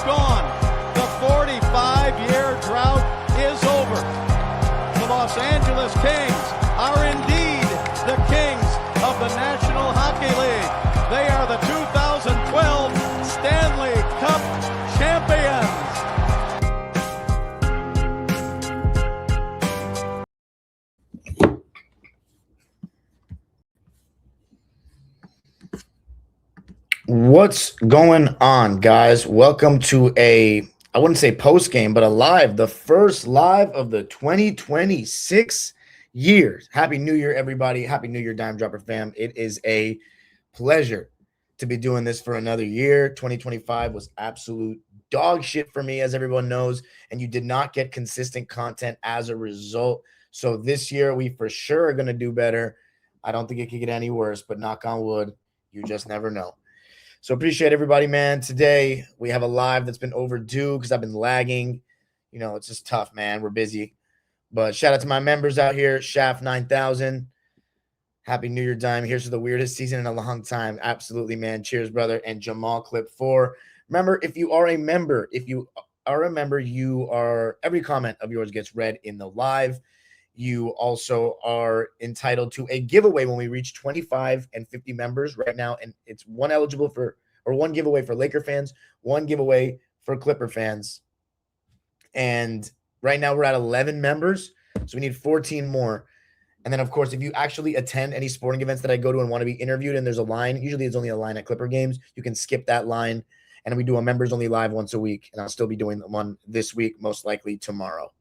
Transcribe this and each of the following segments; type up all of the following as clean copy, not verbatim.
gone. The 45-year drought is over. The Los Angeles Kings are indeed the kings of the National Hockey League. They are the 2012 Stanley Cup champions. What's going on, guys? Welcome to I wouldn't say post-game, but the first live of the 2026 year. Happy New Year, everybody. Happy New Year, Dime Dropper fam. It is a pleasure to be doing this for another year. 2025 was absolute dog shit for me, as everyone knows, and you did not get consistent content as a result. So this year, we for sure are going to do better. I don't think it could get any worse, but knock on wood, you just never know. So appreciate everybody, man. Today, we have a live that's been overdue because I've been lagging. You know, it's just tough, man. We're busy. But shout out to my members out here, Shaft 9000. Happy New Year, Dime. Here's to the weirdest season in a long time. Absolutely, man. Cheers, brother. And Jamal Clip 4. Remember, if you are a member, every comment of yours gets read in the live. You also are entitled to a giveaway when we reach 25 and 50 members right now. And it's one giveaway for Laker fans, one giveaway for Clipper fans. And right now we're at 11 members. So we need 14 more. And then, of course, if you actually attend any sporting events that I go to and want to be interviewed and there's a line, usually it's only a line at Clipper games, you can skip that line. And we do a members only live once a week. And I'll still be doing one this week, most likely tomorrow.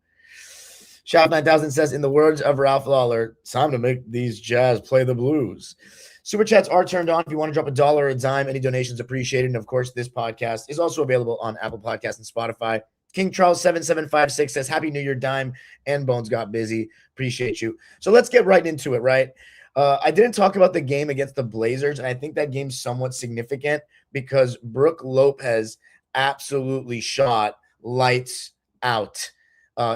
Shaft 9000 says, in the words of Ralph Lawler, time to make these Jazz play the blues. Super chats are turned on. If you want to drop a dollar or a dime, any donations appreciated. And, of course, this podcast is also available on Apple Podcasts and Spotify. King Charles 7756 says, Happy New Year, Dime, and Bones got busy. Appreciate you. So let's get right into it, right? I didn't talk about the game against the Blazers, and I think that game's somewhat significant because Brook Lopez absolutely shot lights out.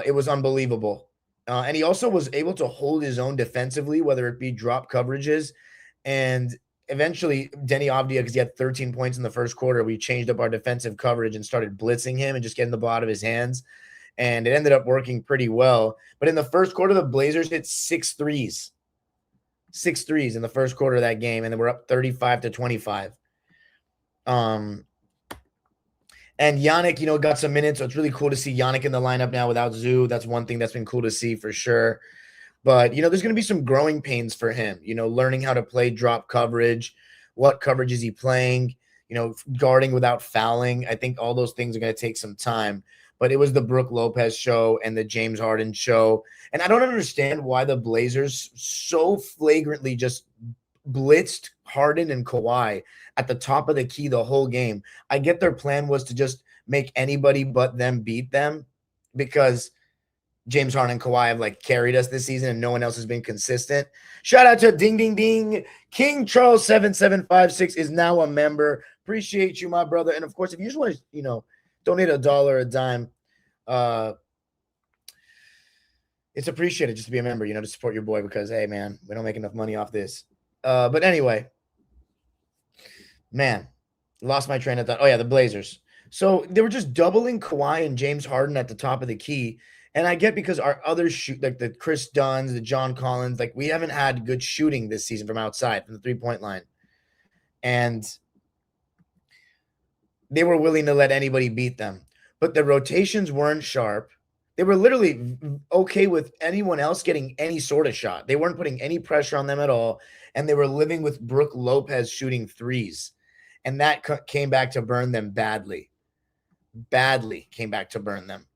It was unbelievable. And he also was able to hold his own defensively, whether it be drop coverages. And eventually, Denny Avdia, because he had 13 points in the first quarter, we changed up our defensive coverage and started blitzing him and just getting the ball out of his hands. And it ended up working pretty well. But in the first quarter, the Blazers hit 6 threes. 6 threes in the first quarter of that game. And then we're up 35-25. And Giannick, got some minutes. So it's really cool to see Giannick in the lineup now without Zoo. That's one thing that's been cool to see for sure. But, there's going to be some growing pains for him, learning how to play drop coverage. What coverage is he playing? Guarding without fouling. I think all those things are going to take some time. But it was the Brook Lopez show and the James Harden show. And I don't understand why the Blazers so flagrantly just blitzed Harden and Kawhi at the top of the key the whole game. I get their plan was to just make anybody but them beat them because James Harden and Kawhi have carried us this season and no one else has been consistent. Shout out to Ding Ding Ding. King Charles 7756 is now a member. Appreciate you, my brother. And of course, if you just want to, donate a dollar, a dime, it's appreciated just to be a member, to support your boy because, hey, man, we don't make enough money off this. But anyway, man, lost my train of thought. Oh, yeah, the Blazers. So they were just doubling Kawhi and James Harden at the top of the key. And I get because our other the Chris Dunns, the John Collins, we haven't had good shooting this season from outside, from the three-point line. And they were willing to let anybody beat them. But the rotations weren't sharp. They were literally okay with anyone else getting any sort of shot. They weren't putting any pressure on them at all. And they were living with Brook Lopez shooting threes. And that came back to burn them badly. Badly came back to burn them.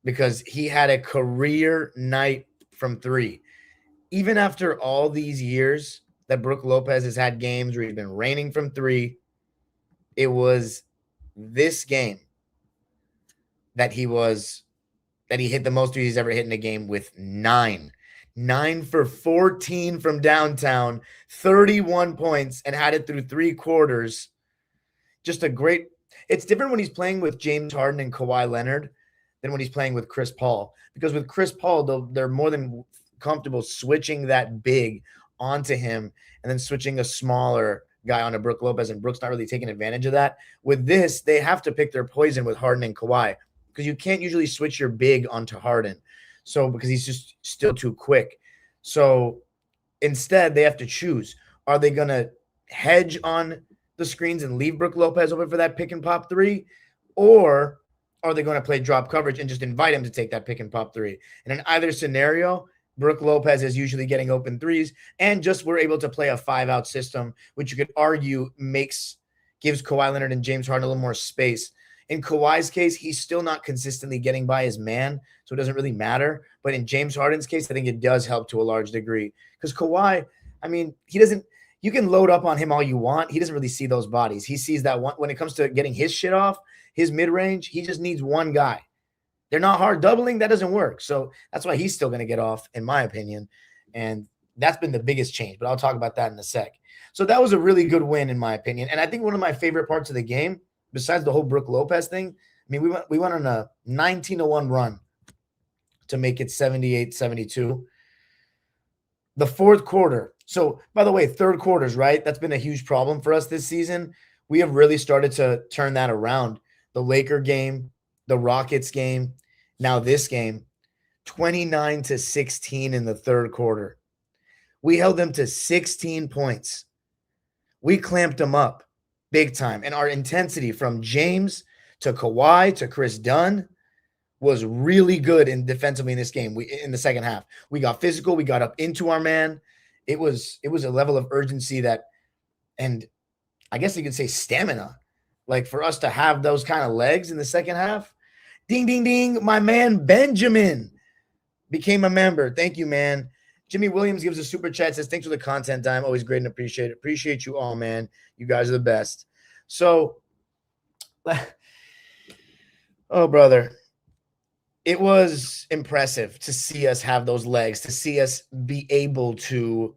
Because he had a career night from three. Even after all these years that Brook Lopez has had games where he's been raining from three, it was this game that he hit the most threes he's ever hit in a game with 9. 9 for 14 from downtown, 31 points, and had it through 3 quarters. Just a great – it's different when he's playing with James Harden and Kawhi Leonard than when he's playing with Chris Paul. Because with Chris Paul, they're more than comfortable switching that big onto him and then switching a smaller guy onto Brook Lopez, and Brook's not really taking advantage of that. With this, they have to pick their poison with Harden and Kawhi because you can't usually switch your big onto Harden. So because he's just still too quick. So instead, they have to choose. Are they going to hedge on the screens and leave Brook Lopez open for that pick and pop three? Or are they going to play drop coverage and just invite him to take that pick and pop three? And in either scenario, Brook Lopez is usually getting open threes, and just we're able to play a 5-out system, which you could argue gives Kawhi Leonard and James Harden a little more space. In Kawhi's case, he's still not consistently getting by his man, so it doesn't really matter. But in James Harden's case, I think it does help to a large degree because Kawhi, I mean, he doesn't. You can load up on him all you want. He doesn't really see those bodies. He sees that one when it comes to getting his shit off, his mid-range. He just needs one guy. They're not hard doubling. That doesn't work. So that's why he's still going to get off, in my opinion. And that's been the biggest change, but I'll talk about that in a sec. So that was a really good win, in my opinion. And I think one of my favorite parts of the game, besides the whole Brook Lopez thing, I mean, we went on a 19-1 run to make it 78-72. The fourth quarter. So, by the way, third quarters, right? That's been a huge problem for us this season. We have really started to turn that around. The Laker game, the Rockets game, now this game, 29-16 in the third quarter. We held them to 16 points. We clamped them up big time. And our intensity from James to Kawhi to Chris Dunn was really good defensively in this game. In the second half, we got physical. We got up into our man. It was a level of urgency that, and I guess you could say stamina, like for us to have those kind of legs in the second half. Ding, ding, ding. My man Benjamin became a member. Thank you, man. Jimmy Williams gives a super chat, says, thanks for the content time. Always great and appreciate it. Appreciate you all, man. You guys are the best. So, oh, brother. It was impressive to see us have those legs, to see us be able to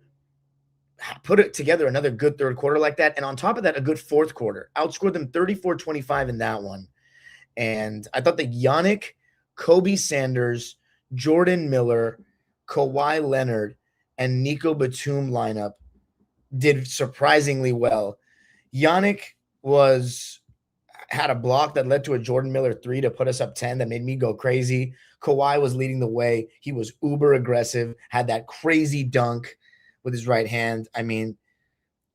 put it together another good third quarter like that. And on top of that, a good fourth quarter. Outscored them 34-25 in that one. And I thought the Yannick, Kobe Sanders, Jordan Miller, Kawhi Leonard, and Nico Batum lineup did surprisingly well. Yannick had a block that led to a Jordan Miller 3 to put us up 10 that made me go crazy. Kawhi was leading the way. He was uber aggressive, had that crazy dunk with his right hand. I mean,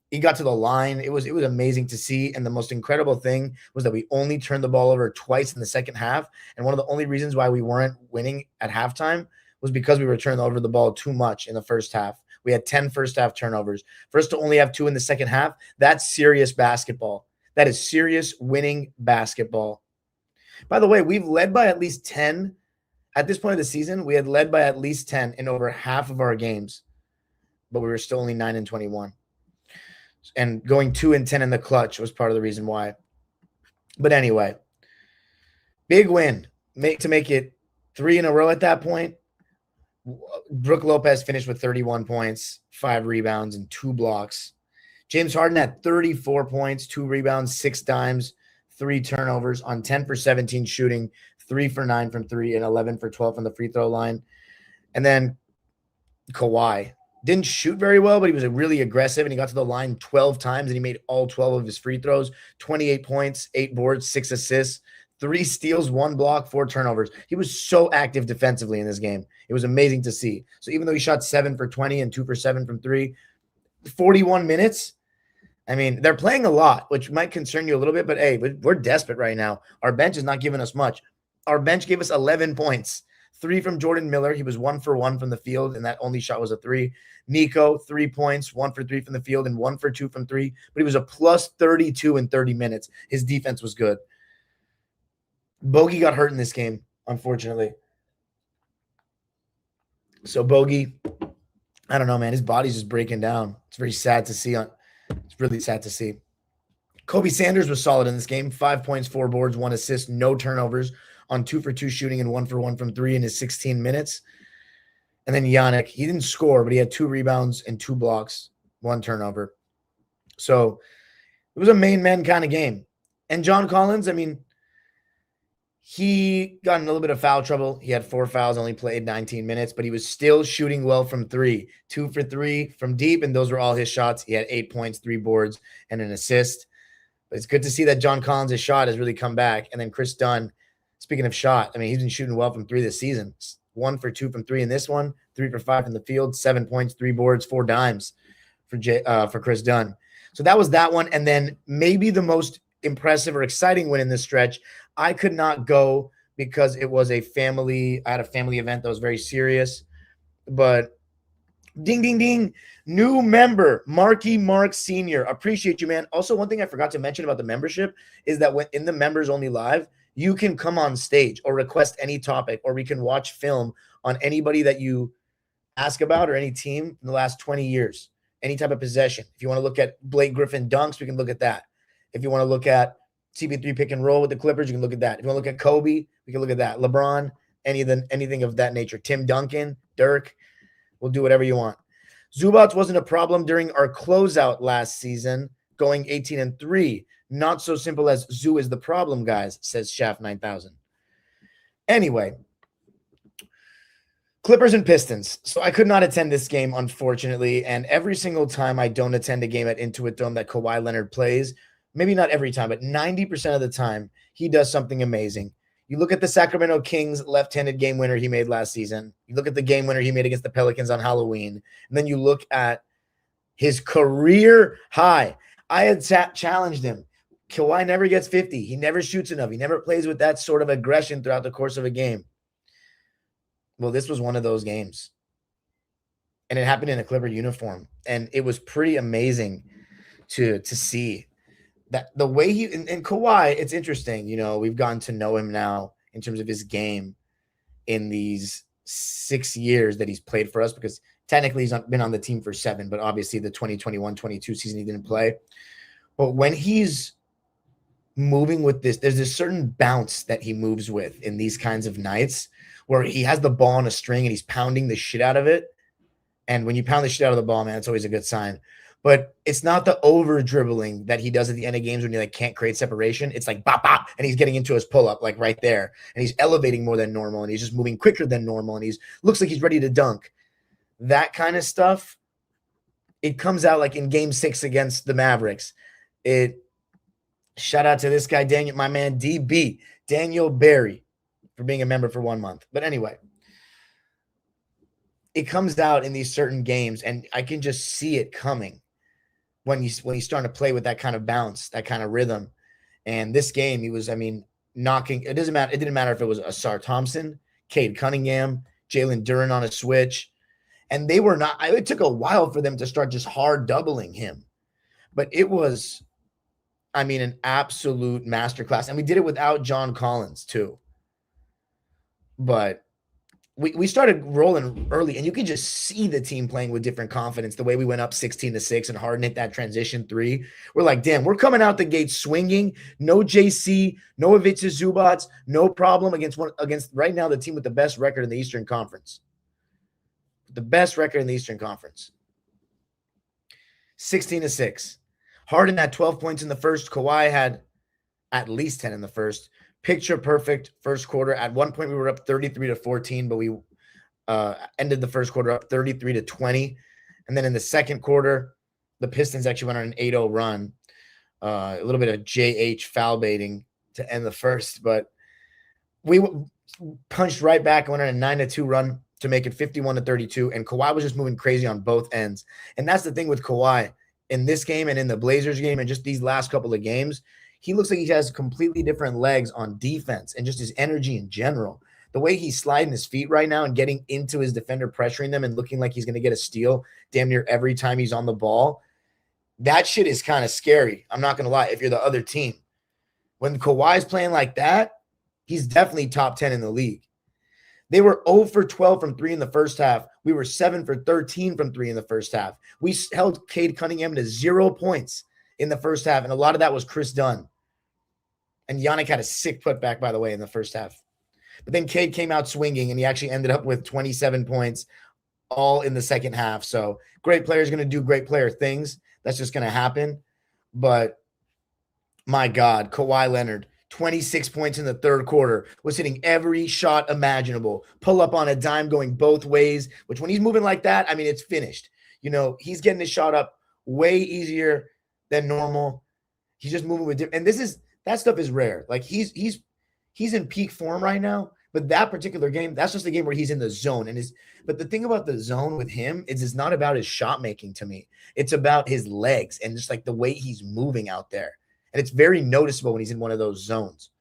he got to the line. It was amazing to see. And the most incredible thing was that we only turned the ball over twice in the second half. And one of the only reasons why we weren't winning at halftime was because we were turning over the ball too much in the first half. We had 10 first half turnovers. For us to only have 2 in the second half, that's serious basketball. That is serious winning basketball. By the way, we've led by at least 10. At this point of the season, we had led by at least 10 in over half of our games, but we were still only 9-21. And going 2-10 in the clutch was part of the reason why. But anyway, big win. To make it 3 in a row at that point. Brook Lopez finished with 31 points, 5 rebounds, and 2 blocks. James Harden had 34 points, 2 rebounds, 6 dimes, 3 turnovers on 10 for 17 shooting, 3 for 9 from 3, and 11 for 12 from the free throw line. And then Kawhi didn't shoot very well, but he was really aggressive, and he got to the line 12 times, and he made all 12 of his free throws, 28 points, 8 boards, 6 assists, 3 steals, 1 block, 4 turnovers. He was so active defensively in this game. It was amazing to see. So even though he shot 7 for 20 and 2 for 7 from 3, 41 minutes, I mean, they're playing a lot, which might concern you a little bit, but hey, we're desperate right now. Our bench is not giving us much. Our bench gave us 11 points, 3 from Jordan Miller. He was 1 for 1 from the field, and that only shot was a 3. Nico, 3 points, 1 for 3 from the field, and 1 for 2 from 3. But he was a plus 32 in 30 minutes. His defense was good. Bogey got hurt in this game, unfortunately. So Bogey, I don't know, man. His body's just breaking down. It's very sad to see. It's really sad to see. Kobe Sanders was solid in this game. 5 points, 4 boards, 1 assist, no turnovers on 2 for 2 shooting and 1 for 1 from 3 in his 16 minutes. And then Yannick, he didn't score, but he had 2 rebounds and 2 blocks, 1 turnover. So it was a main man kind of game. And John Collins, I mean, He got in a little bit of foul trouble. He had 4 fouls, only played 19 minutes, but he was still shooting well from 3. 2 for 3 from deep, and those were all his shots. He had 8 points, 3 boards, and an assist. But it's good to see that John Collins' shot has really come back. And then Chris Dunn, speaking of shot, I mean, he's been shooting well from 3 this season. 1 for 2 from 3 in this one, 3 for 5 from the field, 7 points, 3 boards, 4 dimes for Chris Dunn. So that was that one. And then maybe the most impressive or exciting win in this stretch, I could not go because it was I had a family event that was very serious. But ding, ding, ding. New member, Marky Mark Sr. Appreciate you, man. Also, one thing I forgot to mention about the membership is that when in the members only live, you can come on stage or request any topic, or we can watch film on anybody that you ask about or any team in the last 20 years, any type of possession. If you want to look at Blake Griffin dunks, we can look at that. If you want to look at CP3 pick and roll with the Clippers, you can look at that. If you want to look at Kobe, we can look at that. LeBron, anything of that nature. Tim Duncan, Dirk, we'll do whatever you want. Zubats wasn't a problem during our closeout last season, going 18-3. Not so simple as Zoo is the problem, guys, says Shaft 9000. Anyway, Clippers and Pistons. So I could not attend this game, unfortunately. And every single time I don't attend a game at Intuit Dome that Kawhi Leonard plays, maybe not every time, but 90% of the time, he does something amazing. You look at the Sacramento Kings left-handed game winner he made last season. You look at the game winner he made against the Pelicans on Halloween. And then you look at his career high. I had challenged him. Kawhi never gets 50. He never shoots enough. He never plays with that sort of aggression throughout the course of a game. Well, this was one of those games. And it happened in a Clipper uniform. And it was pretty amazing to see that the way he and Kawhi, it's interesting. You know, we've gotten to know him now in terms of his game in these 6 years that he's played for us, because technically he's been on the team for 7, but obviously the 2021-22 season he didn't play. But when he's moving with this, there's this certain bounce that he moves with in these kinds of nights where he has the ball on a string and he's pounding the shit out of it. And when you pound the shit out of the ball, man, it's always a good sign. But it's not the over dribbling that he does at the end of games when he like can't create separation. It's like bop, bop, and he's getting into his pull up like right there. And he's elevating more than normal, and he's just moving quicker than normal, and he's looks like he's ready to dunk. That kind of stuff, it comes out like in game 6 against the Mavericks. Shout out to this guy, Daniel, my man DB, Daniel Barry, for being a member for 1 month. But anyway, it comes out in these certain games, and I can just see it coming when he's starting to play with that kind of bounce, that kind of rhythm. And this game, he was, knocking. It doesn't matter. It didn't matter if it was Asar Thompson, Cade Cunningham, Jalen Duren on a switch. And they were not, it took a while for them to start just hard doubling him. But it was, an absolute masterclass. And we did it without John Collins too. But we started rolling early, and you could just see the team playing with different confidence. The way we went up 16-6 and Harden hit that transition 3. We're like, damn, we're coming out the gate swinging. No JC, no Ivica Zubats, no problem against right now the team with the best record in the Eastern Conference. The best record in the Eastern Conference. 16-6. Harden had 12 points in the first. Kawhi had at least 10 in the first. Picture perfect first quarter. At one point, we were up 33-14, but we ended the first quarter up 33-20. And then in the second quarter, the Pistons actually went on an 8-0 run. A little bit of JH foul baiting to end the first, but we punched right back and went on a 9-2 run to make it 51-32. And Kawhi was just moving crazy on both ends. And that's the thing with Kawhi in this game and in the Blazers game and just these last couple of games. He looks like he has completely different legs on defense and just his energy in general. The way he's sliding his feet right now and getting into his defender, pressuring them and looking like he's going to get a steal damn near every time he's on the ball. That shit is kind of scary. I'm not going to lie. If you're the other team, when Kawhi's playing like that, he's definitely top 10 in the league. They were 0 for 12 from 3 in the first half. We were 7 for 13 from 3 in the first half. We held Cade Cunningham to 0 points in the first half, and a lot of that was Chris Dunn. And Yannick had a sick putback, by the way, in the first half. But then Cade came out swinging, and he actually ended up with 27 points all in the second half. So great player is going to do great player things. That's just going to happen. But my God, Kawhi Leonard, 26 points in the third quarter, was hitting every shot imaginable, pull up on a dime going both ways, which when he's moving like that, I mean, it's finished. He's getting his shot up way easier than normal. He's just moving with different, and that stuff is rare. Like he's in peak form right now, but that particular game, that's just a game where he's in the zone. But the thing about the zone with him is it's not about his shot making to me. It's about his legs and just like the way he's moving out there. And it's very noticeable when he's in one of those zones.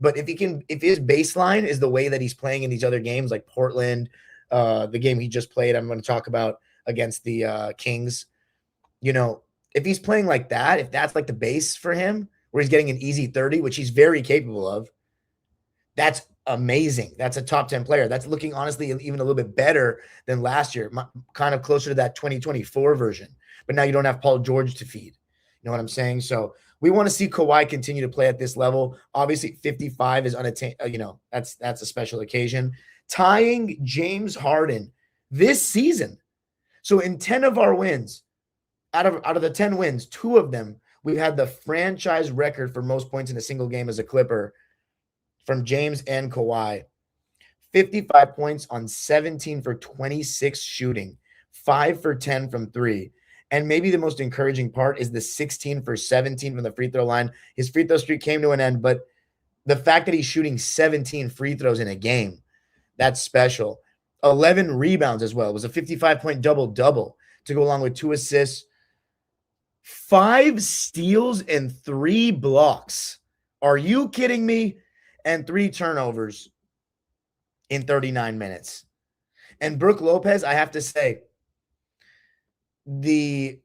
But if his baseline is the way that he's playing in these other games, like Portland, the game he just played, I'm going to talk about against the Kings, if he's playing like that, if that's like the base for him, where he's getting an easy 30, which he's very capable of, that's amazing. That's a top 10 player. That's looking honestly even a little bit better than last year, kind of closer to that 2024 version. But now you don't have Paul George to feed. You know what I'm saying? So we want to see Kawhi continue to play at this level. Obviously, 55 is unattainable. That's a special occasion. Tying James Harden this season. So in 10 of our wins, out of the 10 wins, 2 of them, we've had the franchise record for most points in a single game as a Clipper from James and Kawhi. 55 points on 17 for 26 shooting, 5 for 10 from 3. And maybe the most encouraging part is the 16 for 17 from the free throw line. His free throw streak came to an end, but the fact that he's shooting 17 free throws in a game, that's special. 11 rebounds as well. It was a 55-point double-double to go along with 2 assists, 5 steals, and 3 blocks. Are you kidding me? And 3 turnovers in 39 minutes. And Brook Lopez, I have to say, the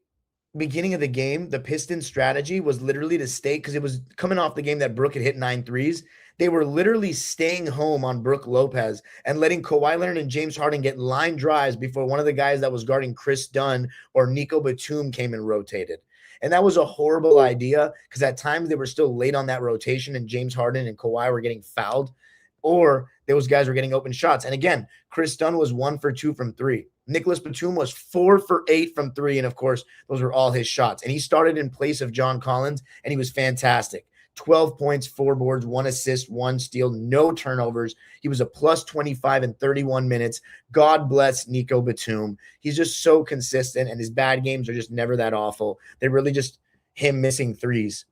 beginning of the game, the Pistons strategy was literally to stay, because it was coming off the game that Brook had hit 9 threes. They were literally staying home on Brook Lopez and letting Kawhi Leonard and James Harden get line drives before one of the guys that was guarding Chris Dunn or Nico Batum came and rotated. And that was a horrible idea, because at times they were still late on that rotation and James Harden and Kawhi were getting fouled, or those guys were getting open shots. And again, Chris Dunn was 1 for 2 from 3. Nicholas Batum was 4 for 8 from 3. And of course, those were all his shots. And he started in place of John Collins, and he was fantastic. 12 points, 4 boards, 1 assist, 1 steal, no turnovers. He was a plus 25 in 31 minutes. God bless Nico Batum. He's just so consistent, and his bad games are just never that awful. They're really just him missing threes.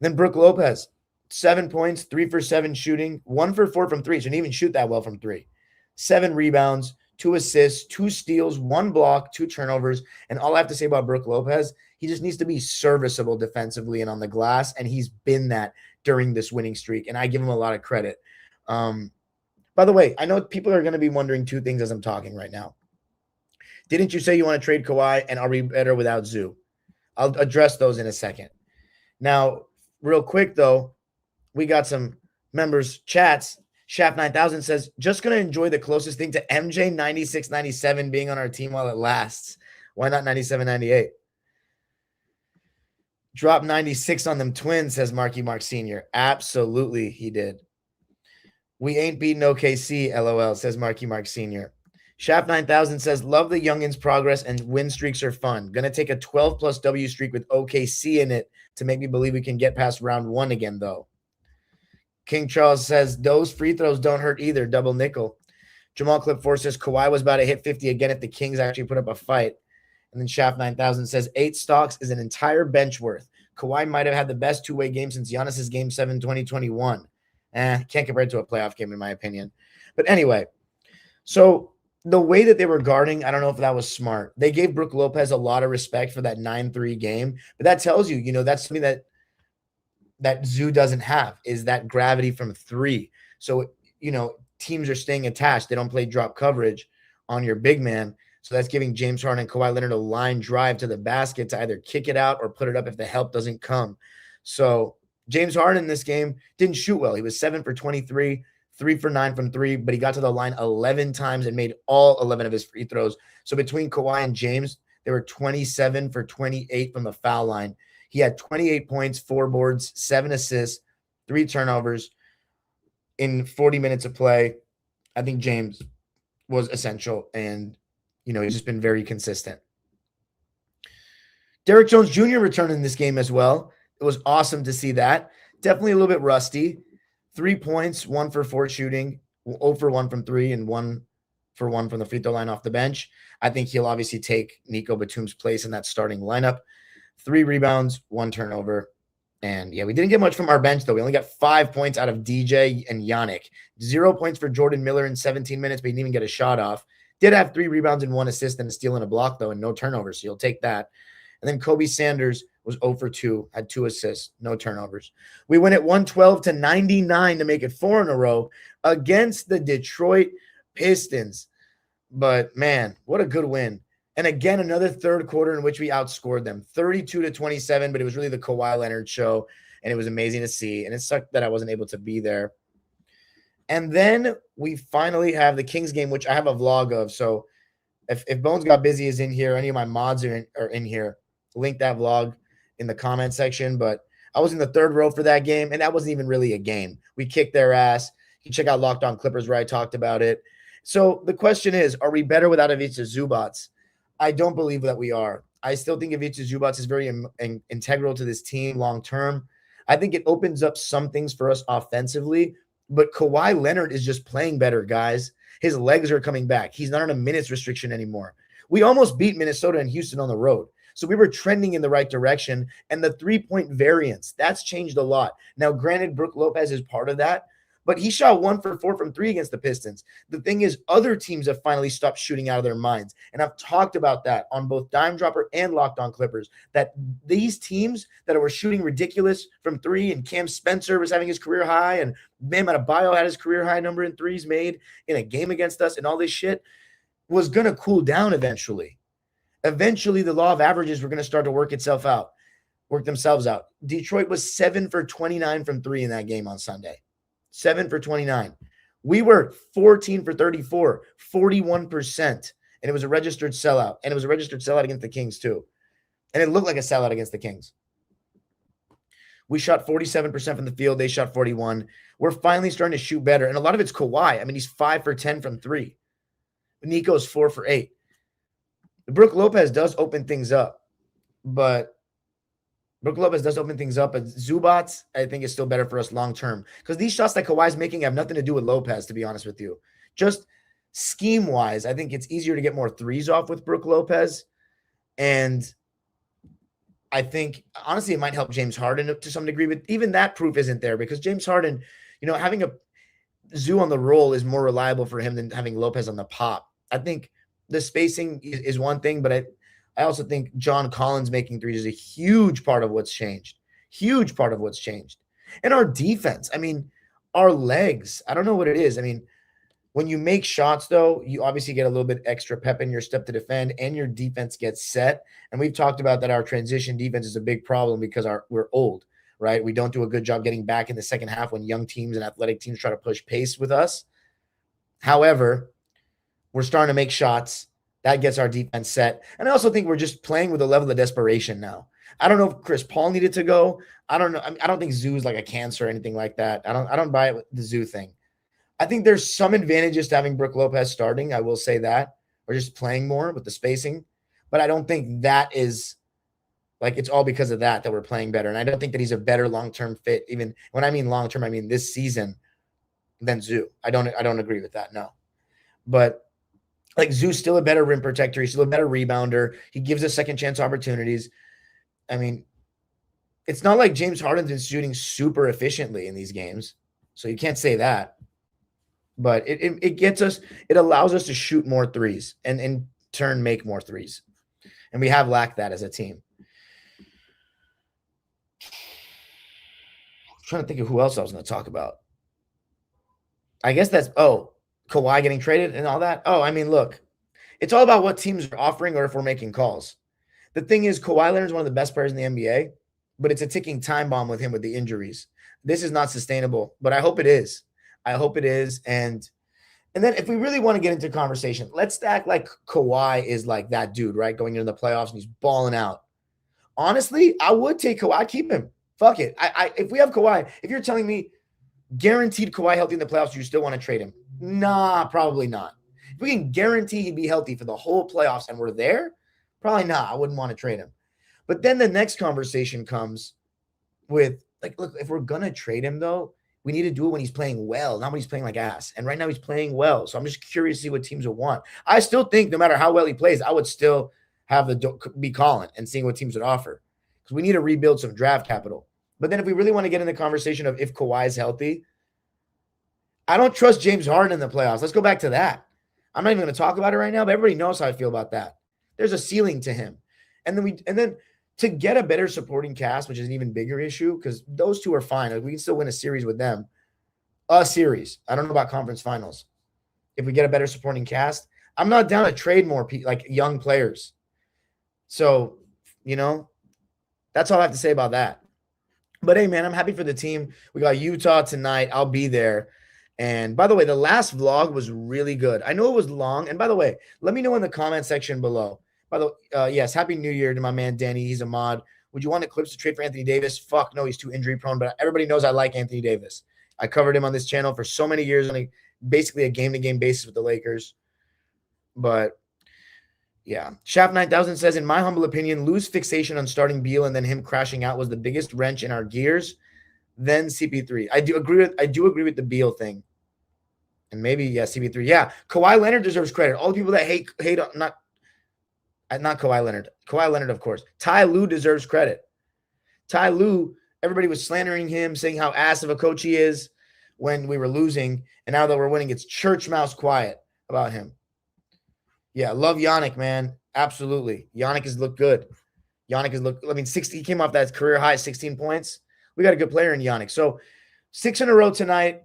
And then Brook Lopez, 7 points, 3 for 7 shooting, 1 for 4 from 3. So he didn't even shoot that well from 3. 7 rebounds, 2 assists, 2 steals, 1 block, 2 turnovers. And all I have to say about Brook Lopez, he just needs to be serviceable defensively and on the glass, and he's been that during this winning streak, and I give him a lot of credit. By the way, I know people are going to be wondering 2 things as I'm talking right now. Didn't you say you want to trade Kawhi, and are we better without Zoo? I'll address those in a second. Now, real quick, though, we got some members' chats. Shaft 9000 says, just going to enjoy the closest thing to MJ 96-97 being on our team while it lasts. Why not 97-98? Drop 96 on them Twins, says Marky Mark Sr. Absolutely, he did. We ain't beating OKC, LOL, says Marky Mark Sr. Shaft 9000 says, love the youngins' progress and win streaks are fun. Gonna take a 12-plus W streak with OKC in it to make me believe we can get past round 1 again, though. King Charles says, those free throws don't hurt either, double nickel. Jamal Clip 4 says, Kawhi was about to hit 50 again if the Kings actually put up a fight. And then Shaft 9000 says, 8 stocks is an entire bench worth. Kawhi might have had the best 2-way game since Giannis's Game 7 2021. Can't compare it to a playoff game, in my opinion. But anyway, so the way that they were guarding, I don't know if that was smart. They gave Brook Lopez a lot of respect for that 9-3 game. But that tells you, that's something that Zoo doesn't have, is that gravity from 3. So, teams are staying attached. They don't play drop coverage on your big man. So that's giving James Harden and Kawhi Leonard a line drive to the basket to either kick it out or put it up if the help doesn't come. So James Harden in this game didn't shoot well. He was 7 for 23, 3 for 9 from 3, but he got to the line 11 times and made all 11 of his free throws. So between Kawhi and James, they were 27 for 28 from the foul line. He had 28 points, 4 boards, 7 assists, 3 turnovers in 40 minutes of play. I think James was essential, and he's just been very consistent. Derrick Jones Jr. returned in this game as well. It was awesome to see that. definitely a little bit rusty. 3 points, 1 for 4 shooting, 0 for 1 from 3, and 1 for 1 from the free throw line off the bench. I think he'll obviously take Nico Batum's place in that starting lineup. 3 rebounds, 1 turnover. And yeah, we didn't get much from our bench, though. We only got 5 points out of DJ and Yannick. 0 points for Jordan Miller in 17 minutes, but he didn't even get a shot off. Did have 3 rebounds and 1 assist and a steal and a block, though, and no turnovers. So you'll take that. And then Kobe Sanders was 0 for 2, had 2 assists, no turnovers. We win at 112-99 to make it 4 in a row against the Detroit Pistons. But, man, what a good win. And again, another third quarter in which we outscored them, 32-27, but it was really the Kawhi Leonard show, and it was amazing to see. And it sucked that I wasn't able to be there. And then we finally have the Kings game, which I have a vlog of. So if Bones Got Busy is in here, any of my mods are in here, link that vlog in the comment section. But I was in the third row for that game, and that wasn't even really a game. We kicked their ass. You can check out Locked On Clippers where I talked about it. So the question is, are we better without Ivica Zubac? I don't believe that we are. I still think Ivica Zubac is very integral to this team long term. I think it opens up some things for us offensively, but Kawhi Leonard is just playing better, guys. His legs are coming back. He's not on a minutes restriction anymore. We almost beat Minnesota and Houston on the road. So we were trending in the right direction, and the 3-point variance, that's changed a lot. Now, granted, Brook Lopez is part of that, but he shot 1 for 4 from 3 against the Pistons. The thing is, other teams have finally stopped shooting out of their minds. And I've talked about that on both Dime Dropper and Locked On Clippers, that these teams that were shooting ridiculous from 3, and Cam Spencer was having his career high, and Bam Adebayo had his career high number in threes made in a game against us, and all this shit was going to cool down eventually. Eventually, the law of averages were going to start to work themselves out. Detroit was 7 for 29 from 3 in that game on Sunday. 7 for 29. We were 14 for 34, 41%. And it was a registered sellout. And it was a registered sellout against the Kings, too. And it looked like a sellout against the Kings. We shot 47% from the field. They shot 41. We're finally starting to shoot better. And a lot of it's Kawhi. I mean, he's 5 for 10 from 3. Nico's 4 for 8. Brook Lopez does open things up. But Zubac, I think, is still better for us long-term. Because these shots that Kawhi's making have nothing to do with Lopez, to be honest with you. Just scheme-wise, I think it's easier to get more threes off with Brook Lopez. And I think, honestly, it might help James Harden to some degree. But even that proof isn't there because James Harden, having a Zoo on the roll is more reliable for him than having Lopez on the pop. I think the spacing is one thing, but I also think John Collins making threes is a huge part of what's changed. Huge part of what's changed. And our defense, our legs, I don't know what it is. When you make shots, though, you obviously get a little bit extra pep in your step to defend, and your defense gets set. And we've talked about that our transition defense is a big problem because we're old, right? We don't do a good job getting back in the second half when young teams and athletic teams try to push pace with us. However, we're starting to make shots. That gets our defense set. And I also think we're just playing with a level of desperation now. I don't know if Chris Paul needed to go. I don't know. I don't think Zoo's like a cancer or anything like that. I don't buy it with the Zoo thing. I think there's some advantages to having Brook Lopez starting. I will say that. Or just playing more with the spacing. But I don't think that is like it's all because of that we're playing better. And I don't think that he's a better long-term fit. Even when I mean long-term, I mean this season than Zoo. I don't agree with that, no. But like Zoo's still a better rim protector. He's still a better rebounder. He gives us second chance opportunities. It's not like James Harden's been shooting super efficiently in these games. So you can't say that. But it gets us, it allows us to shoot more threes and in turn make more threes. And we have lacked that as a team. I'm trying to think of who else I was going to talk about. I guess that's, Kawhi getting traded and all that. Look, it's all about what teams are offering or if we're making calls. The thing is, Kawhi Leonard is one of the best players in the NBA, but it's a ticking time bomb with him with the injuries. This is not sustainable, but I hope it is. And then if we really want to get into conversation, let's act like Kawhi is like that dude, right? Going into the playoffs and he's balling out. Honestly, I would take Kawhi. I'd keep him. Fuck it. If we have Kawhi, if you're telling me guaranteed Kawhi healthy in the playoffs, you still want to trade him? Nah, probably not. If we can guarantee he'd be healthy for the whole playoffs and we're there, probably not. I wouldn't want to trade him. But then the next conversation comes with like, look, if we're gonna trade him though, we need to do it when he's playing well, not when he's playing like ass. And right now he's playing well. So I'm just curious to see what teams will want. I still think no matter how well he plays, I would still have be calling and seeing what teams would offer, because we need to rebuild some draft capital. But then if we really want to get in the conversation of if Kawhi is healthy, I don't trust James Harden in the playoffs. Let's go back to that. I'm not even going to talk about it right now, but everybody knows how I feel about that. There's a ceiling to him. And then to get a better supporting cast, which is an even bigger issue, because those two are fine. Like, we can still win a series with them. A series. I don't know about conference finals. If we get a better supporting cast, I'm not down to trade more like young players. So, that's all I have to say about that. But hey, man, I'm happy for the team. We got Utah tonight. I'll be there. And by the way, the last vlog was really good. I know it was long. And by the way, let me know in the comment section below. By the way, yes, Happy New Year to my man Danny. He's a mod. Would you want Eclipse to trade for Anthony Davis? Fuck no, he's too injury prone. But everybody knows I like Anthony Davis. I covered him on this channel for so many years on basically a game-to-game basis with the Lakers. But yeah, Shaft 9000 says, in my humble opinion, Lou's fixation on starting Beal and then him crashing out was the biggest wrench in our gears. Then CP3. I do agree with the Beal thing. And maybe, yeah, CP3. Yeah, Kawhi Leonard deserves credit. All the people that hate not Kawhi Leonard. Kawhi Leonard, of course. Ty Lue deserves credit. Ty Lue, everybody was slandering him, saying how ass of a coach he is when we were losing. And now that we're winning, it's church mouse quiet about him. Yeah, love Yannick, man. Absolutely. Yannick has looked good. He came off that career high, 16 points. We got a good player in Yannick. So 6 in a row tonight.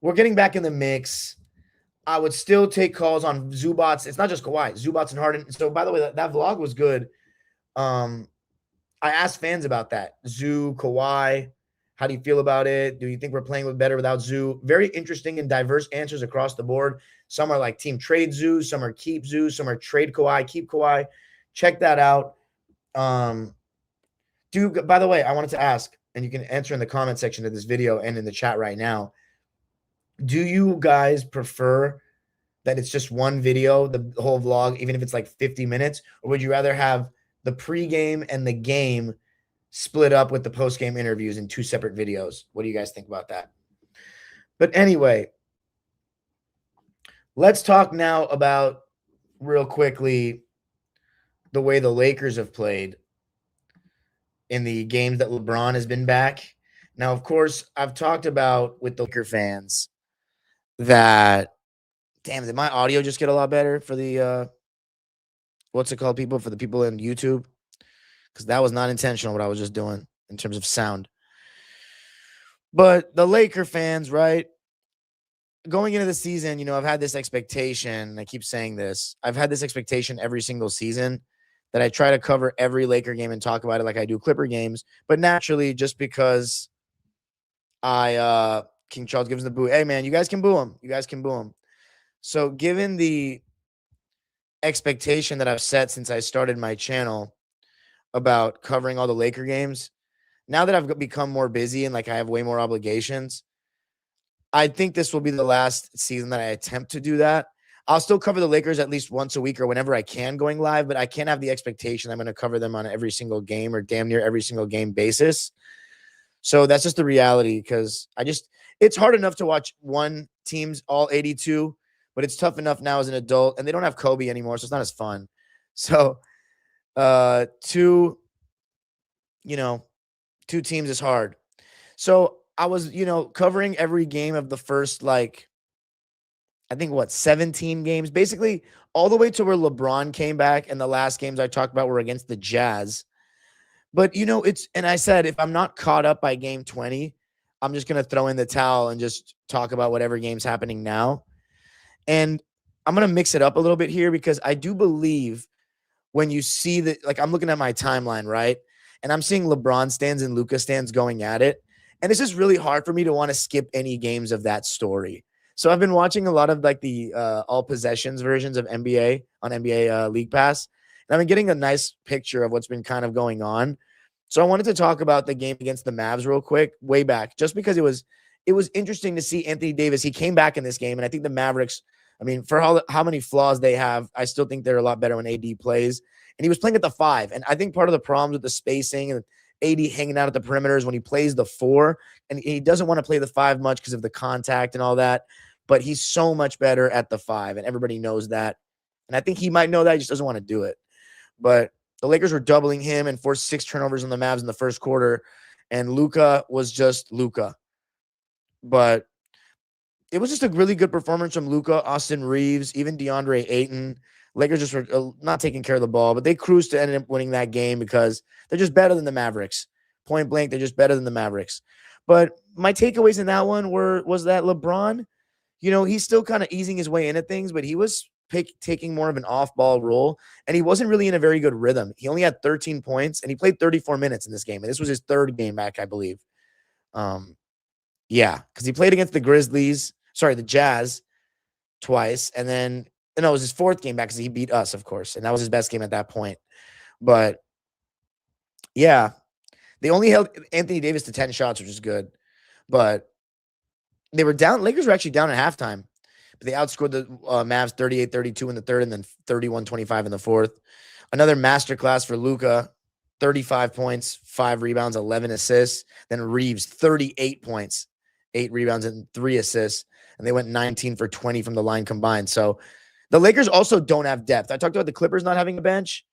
We're getting back in the mix. I would still take calls on Zubats. It's not just Kawhi, Zubats and Harden. So by the way, that vlog was good. I asked fans about that. Zoo, Kawhi, how do you feel about it? Do you think we're playing better without Zoo? Very interesting and diverse answers across the board. Some are like team trade Zoo, some are keep Zoo, some are trade Kawhi, keep Kawhi. Check that out. By the way, I wanted to ask, and you can answer in the comment section of this video and in the chat right now. Do you guys prefer that it's just one video, the whole vlog, even if it's like 50 minutes, or would you rather have the pregame and the game split up with the postgame interviews in 2 separate videos? What do you guys think about that? But anyway, let's talk now about, real quickly, the way the Lakers have played in the games that LeBron has been back. Now, of course, I've talked about with the Laker fans that, damn, did my audio just get a lot better for the, what's it called, people? For the people in YouTube? Because that was not intentional what I was just doing in terms of sound. But the Laker fans, right? Going into the season, I've had this expectation. I keep saying this. I've had this expectation every single season that I try to cover every Laker game and talk about it like I do Clipper games. But naturally, just because King Charles gives the boo. Hey, man, you guys can boo him. You guys can boo him. So given the expectation that I've set since I started my channel about covering all the Laker games, now that I've become more busy and like I have way more obligations, I think this will be the last season that I attempt to do that. I'll still cover the Lakers at least once a week or whenever I can going live, but I can't have the expectation I'm going to cover them on every single game or damn near every single game basis. So that's just the reality, because it's hard enough to watch one team's all 82, but it's tough enough now as an adult, and they don't have Kobe anymore, so it's not as fun. So two teams is hard. So I was, covering every game of the first, 17 games, basically all the way to where LeBron came back, and the last games I talked about were against the Jazz. But, and I said, if I'm not caught up by game 20, I'm just going to throw in the towel and just talk about whatever game's happening now. And I'm going to mix it up a little bit here, because I do believe when you see that, I'm looking at my timeline, right? And I'm seeing LeBron stands and Luka stands going at it. And it's just really hard for me to want to skip any games of that story. So I've been watching a lot of the all possessions versions of NBA on NBA League Pass. And I've been getting a nice picture of what's been kind of going on. So I wanted to talk about the game against the Mavs real quick, way back, just because it was interesting to see Anthony Davis. He came back in this game, and I think the Mavericks, for how many flaws they have, I still think they're a lot better when AD plays. And he was playing at the 5. And I think part of the problems with the spacing AD hanging out at the perimeters when he plays the 4, and he doesn't want to play the 5 much because of the contact and all that, but he's so much better at the 5, and everybody knows that. And I think he might know that. He just doesn't want to do it. But the Lakers were doubling him and forced 6 turnovers on the Mavs in the first quarter, and Luka was just Luka. But it was just a really good performance from Luka, Austin Reeves, even DeAndre Ayton. Lakers just were not taking care of the ball, but they cruised to end up winning that game because they're just better than the Mavericks. Point blank, they're just better than the Mavericks. But my takeaways in that one was that LeBron, he's still kind of easing his way into things, but he was taking more of an off-ball role, and he wasn't really in a very good rhythm. He only had 13 points, and he played 34 minutes in this game, and this was his 3rd game back, I believe. Yeah, because he played against the Jazz twice, and then it was his 4th game back because he beat us, of course, and that was his best game at that point. But yeah, they only held Anthony Davis to 10 shots, which is good, but they were down. Lakers were actually down at halftime, but they outscored the Mavs 38-32 in the 3rd and then 31-25 in the 4th. Another masterclass for Luka, 35 points, 5 rebounds, 11 assists. Then Reeves, 38 points, 8 rebounds, and 3 assists. And they went 19 for 20 from the line combined. So the Lakers also don't have depth. I talked about the Clippers not having a bench.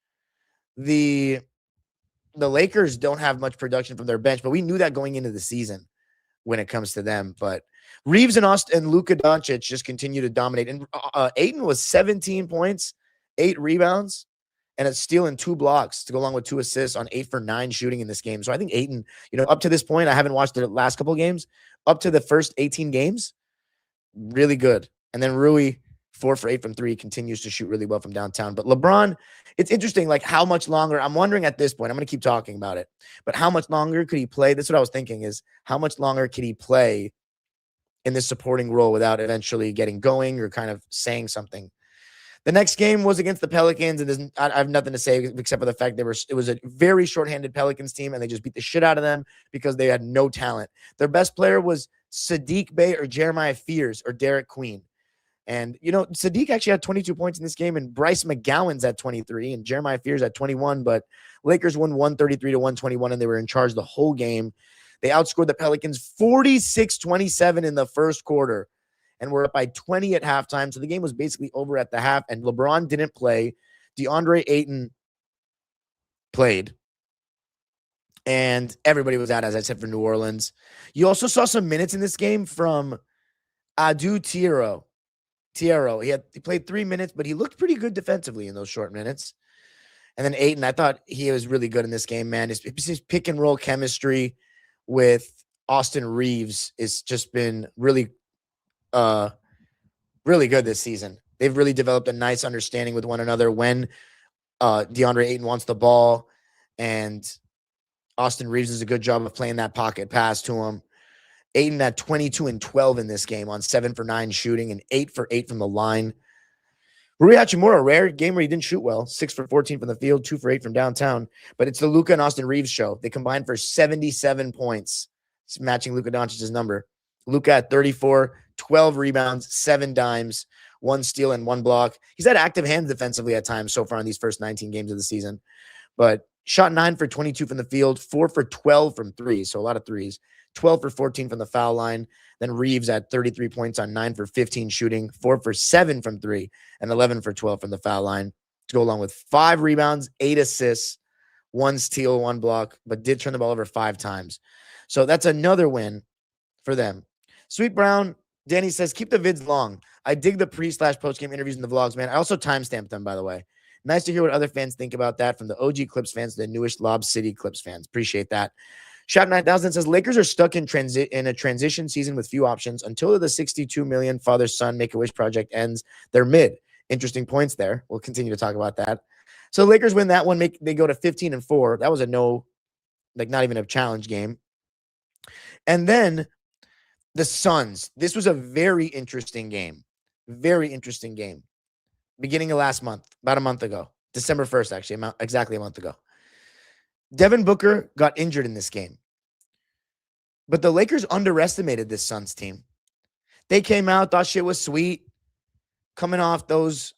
The Lakers don't have much production from their bench, but we knew that going into the season when it comes to them. But Reeves and Luka Doncic just continue to dominate. And Ayton was 17 points, 8 rebounds, and a steal and 2 blocks to go along with 2 assists on 8 for 9 shooting in this game. So I think Ayton, up to this point, I haven't watched the last couple of games, up to the first 18 games, really good. And then Rui, 4 for 8 from 3, continues to shoot really well from downtown. But LeBron, it's interesting, like how much longer, I'm wondering at this point, I'm going to keep talking about it, but how much longer could he play? That's what I was thinking, is how much longer could he play in this supporting role without eventually getting going or kind of saying something? The next game was against the Pelicans, and I have nothing to say except for the fact it was a very shorthanded Pelicans team, and they just beat the shit out of them because they had no talent. Their best player was Sadiq Bey or Jeremiah Fears or Derek Queen. And, Sadiq actually had 22 points in this game, and Bryce McGowan's at 23, and Jeremiah Fears at 21, but Lakers won 133-121, and they were in charge the whole game. They outscored the Pelicans 46-27 in the first quarter, and were up by 20 at halftime. So the game was basically over at the half, and LeBron didn't play. DeAndre Ayton played, and everybody was out, as I said, for New Orleans. You also saw some minutes in this game from Adu Tiero. He played 3 minutes, but he looked pretty good defensively in those short minutes. And then Ayton, I thought he was really good in this game, man. His pick and roll chemistry with Austin Reeves has just been really good this season. They've really developed a nice understanding with one another when DeAndre Ayton wants the ball, and Austin Reeves does a good job of playing that pocket pass to him. Ayton had 22 and 12 in this game on 7 for 9 shooting and 8 for 8 from the line. Rui Hachimura, a rare game where he didn't shoot well, 6 for 14 from the field, 2 for 8 from downtown. But it's the Luka and Austin Reeves show. They combined for 77 points, it's matching Luka Doncic's number. Luka at 34, 12 rebounds, 7 dimes, 1 steal, and 1 block. He's had active hands defensively at times so far in these first 19 games of the season. But shot 9 for 22 from the field, 4 for 12 from 3, so a lot of threes. 12 for 14 from the foul line. Then Reeves at 33 points on 9 for 15 shooting, 4 for 7 from 3, and 11 for 12 from the foul line to go along with 5 rebounds, 8 assists, 1 steal, 1 block, but did turn the ball over 5 times. So that's another win for them. Sweet Brown, Danny says, keep the vids long. I dig the pre/post-game interviews and the vlogs, man. I also timestamped them, by the way. Nice to hear what other fans think about that, from the OG Clips fans to the newest Lob City Clips fans. Appreciate that. Shop 9000 says, Lakers are stuck in a transition season with few options until the $62 million father-son Make-A-Wish project ends. They're mid. Interesting points there. We'll continue to talk about that. So Lakers win that one. They go to 15-4. That was a not even a challenge game. And then the Suns. This was a very interesting game. Very interesting game. Beginning of last month, about a month ago. December 1st, actually, exactly a month ago. Devin Booker got injured in this game. But the Lakers underestimated this Suns team. They came out, thought shit was sweet, coming off those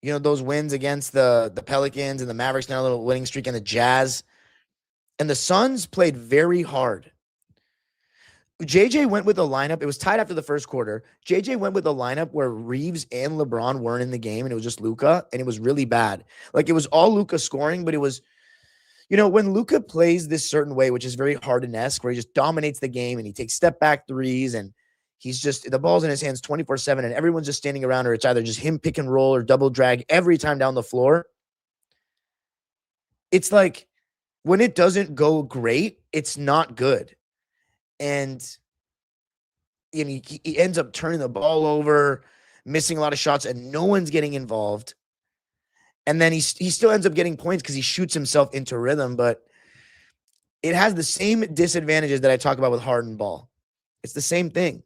wins against the Pelicans and the Mavericks, now a little winning streak, and the Jazz. And the Suns played very hard. JJ went with a lineup. It was tied after the first quarter. JJ went with a lineup where Reeves and LeBron weren't in the game, and it was just Luka, and it was really bad. Like, it was all Luka scoring, but it was, when Luka plays this certain way, which is very Harden-esque, where he just dominates the game and he takes step back threes, and he's just, the ball's in his hands 24/7, and everyone's just standing around, or it's either just him pick and roll or double drag every time down the floor. It's like, when it doesn't go great, it's not good. And he ends up turning the ball over, missing a lot of shots, and no one's getting involved. And then he still ends up getting points because he shoots himself into rhythm, but it has the same disadvantages that I talk about with Harden ball. It's the same thing.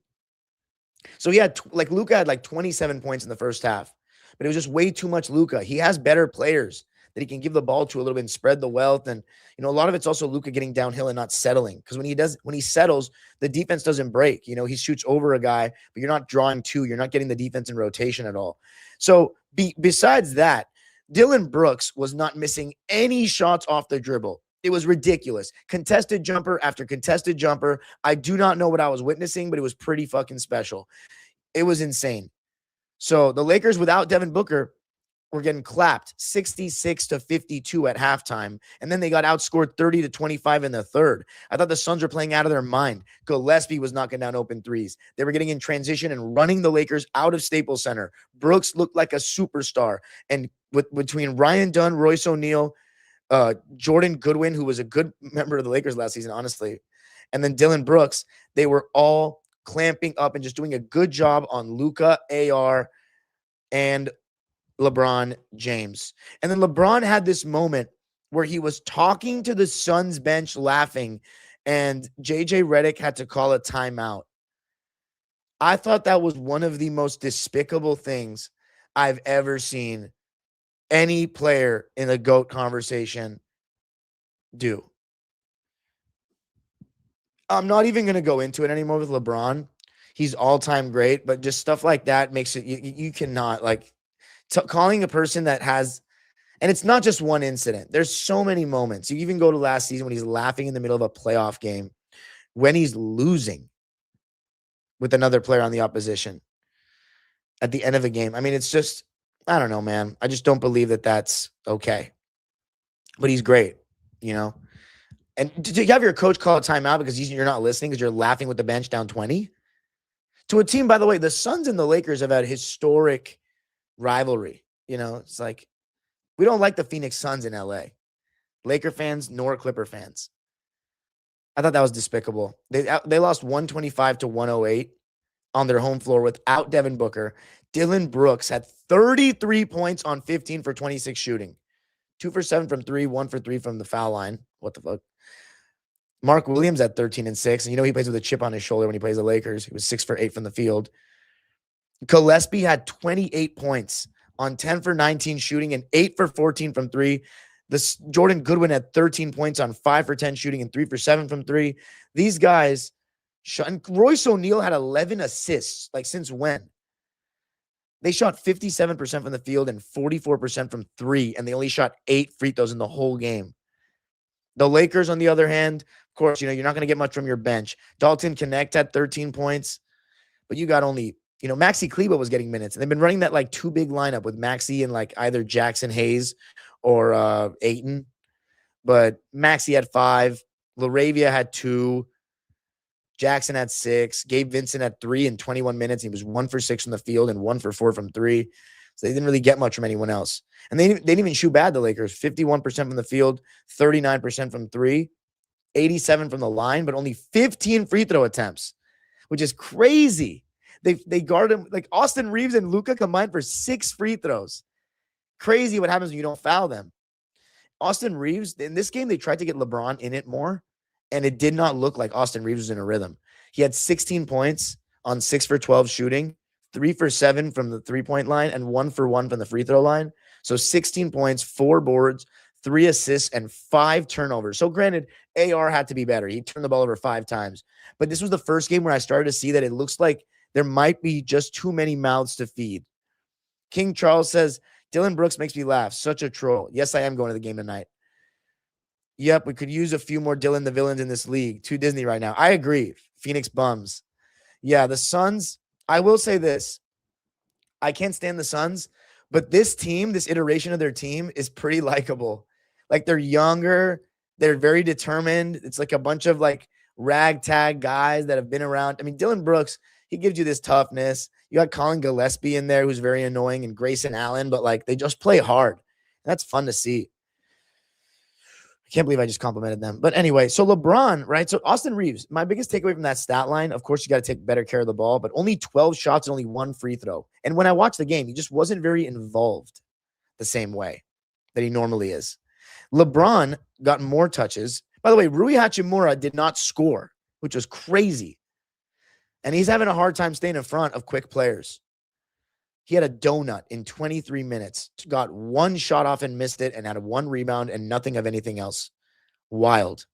So he had, Luka had like 27 points in the first half, but it was just way too much Luka. He has better players that he can give the ball to a little bit and spread the wealth. And, a lot of it's also Luka getting downhill and not settling. Because when he settles, the defense doesn't break. He shoots over a guy, but you're not drawing two. You're not getting the defense in rotation at all. So besides that, Dillon Brooks was not missing any shots off the dribble. It was ridiculous. Contested jumper after contested jumper. I do not know what I was witnessing, but it was pretty fucking special. It was insane. So the Lakers without Devin Booker were getting clapped 66-52 at halftime. And then they got outscored 30-25 in the third. I thought the Suns were playing out of their mind. Gillespie was knocking down open threes. They were getting in transition and running the Lakers out of Staples Center. Brooks looked like a superstar. And between Ryan Dunn, Royce O'Neal, Jordan Goodwin, who was a good member of the Lakers last season, honestly, and then Dillon Brooks, they were all clamping up and just doing a good job on Luka, AR, and LeBron James. And then LeBron had this moment where he was talking to the Suns bench laughing, and JJ Redick had to call a timeout. I thought that was one of the most despicable things I've ever seen any player in a GOAT conversation do. I'm not even going to go into it anymore with LeBron. He's all-time great, but just stuff like that makes it, you cannot, calling a person that has, and it's not just one incident. There's so many moments. You even go to last season when he's laughing in the middle of a playoff game when he's losing with another player on the opposition at the end of a game. I mean, it's just, I don't know, man. I just don't believe that that's okay. But he's great, And to have your coach call a timeout because you're not listening because you're laughing with the bench down 20? To a team, by the way, the Suns and the Lakers have had historic rivalry. It's like, we don't like the Phoenix Suns in LA. Laker fans nor Clipper fans. I thought that was despicable. They lost 125-108 on their home floor without Devin Booker. Dillon Brooks had 33 points on 15 for 26 shooting. 2 for 7 from 3, 1 for 3 from the foul line. What the fuck? Mark Williams at 13 and 6. And he plays with a chip on his shoulder when he plays the Lakers. He was 6 for 8 from the field. Gillespie had 28 points on 10 for 19 shooting and 8 for 14 from 3. Jordan Goodwin had 13 points on 5 for 10 shooting and 3 for 7 from 3. These guys shot. And Royce O'Neal had 11 assists. Since when? They shot 57% from the field and 44% from 3, and they only shot 8 free throws in the whole game. The Lakers, on the other hand, of course, you're not going to get much from your bench. Dalton Connect had 13 points, but you got only, Maxi Kleber was getting minutes. And they've been running that two big lineup with Maxi and either Jackson Hayes or Ayton. But Maxi had 5. LaRavia had 2. Jackson had 6. Gabe Vincent had 3 in 21 minutes. He was 1 for 6 from the field and 1 for 4 from 3. So they didn't really get much from anyone else. And they didn't even shoot bad, the Lakers. 51% from the field, 39% from 3, 87 from the line, but only 15 free throw attempts, which is crazy. They guard him. Austin Reeves and Luka combined for 6 free throws. Crazy what happens when you don't foul them. Austin Reeves, in this game, they tried to get LeBron in it more, and it did not look like Austin Reeves was in a rhythm. He had 16 points on 6 for 12 shooting, 3 for 7 from the 3-point line, and 1 for 1 from the free throw line. So 16 points, 4 boards, 3 assists, and 5 turnovers. So granted, AR had to be better. He turned the ball over 5 times. But this was the first game where I started to see that it looks like there might be just too many mouths to feed. King Charles says, Dillon Brooks makes me laugh. Such a troll. Yes, I am going to the game tonight. Yep, we could use a few more Dylan the Villains in this league. Too Disney right now. I agree. Phoenix bums. Yeah, the Suns. I will say this. I can't stand the Suns, but this team, this iteration of their team is pretty likable. Like they're younger, they're very determined. It's like a bunch of like ragtag guys that have been around. I mean, Dylan Brooks, he gives you this toughness. You got Colin Gillespie in there who's very annoying and Grayson Allen, but like they just play hard. That's fun to see. I can't believe I just complimented them. But anyway, so LeBron, right? So Austin Reeves, my biggest takeaway from that stat line, of course, you got to take better care of the ball, but only 12 shots and only 1 free throw. And when I watched the game, he just wasn't very involved the same way that he normally is. LeBron got more touches. By the way, Rui Hachimura did not score, which was crazy. And he's having a hard time staying in front of quick players. He had a donut in 23 minutes, got 1 shot off and missed it, and had 1 rebound and nothing of anything else. Wild.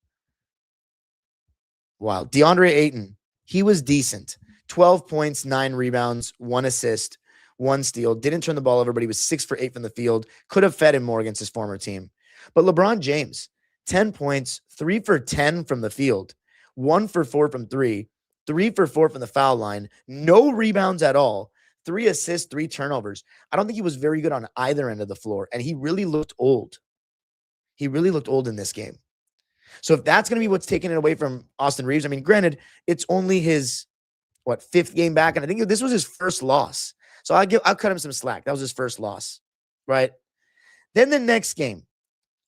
DeAndre Ayton, he was decent. 12 points, 9 rebounds, 1 assist, 1 steal. Didn't turn the ball over, but he was 6 for 8 from the field. Could have fed him more against his former team. But LeBron James, 10 points, 3 for 10 from the field, 1 for 4 from 3, 3 for 4 from the foul line, no rebounds at all. 3 assists, 3 turnovers. I don't think he was very good on either end of the floor, and he really looked old. He really looked old in this game. So if that's going to be what's taking it away from Austin Reeves, I mean, granted, it's only his, 5th game back, and I think this was his first loss. So I'll cut him some slack. That was his first loss, right? Then the next game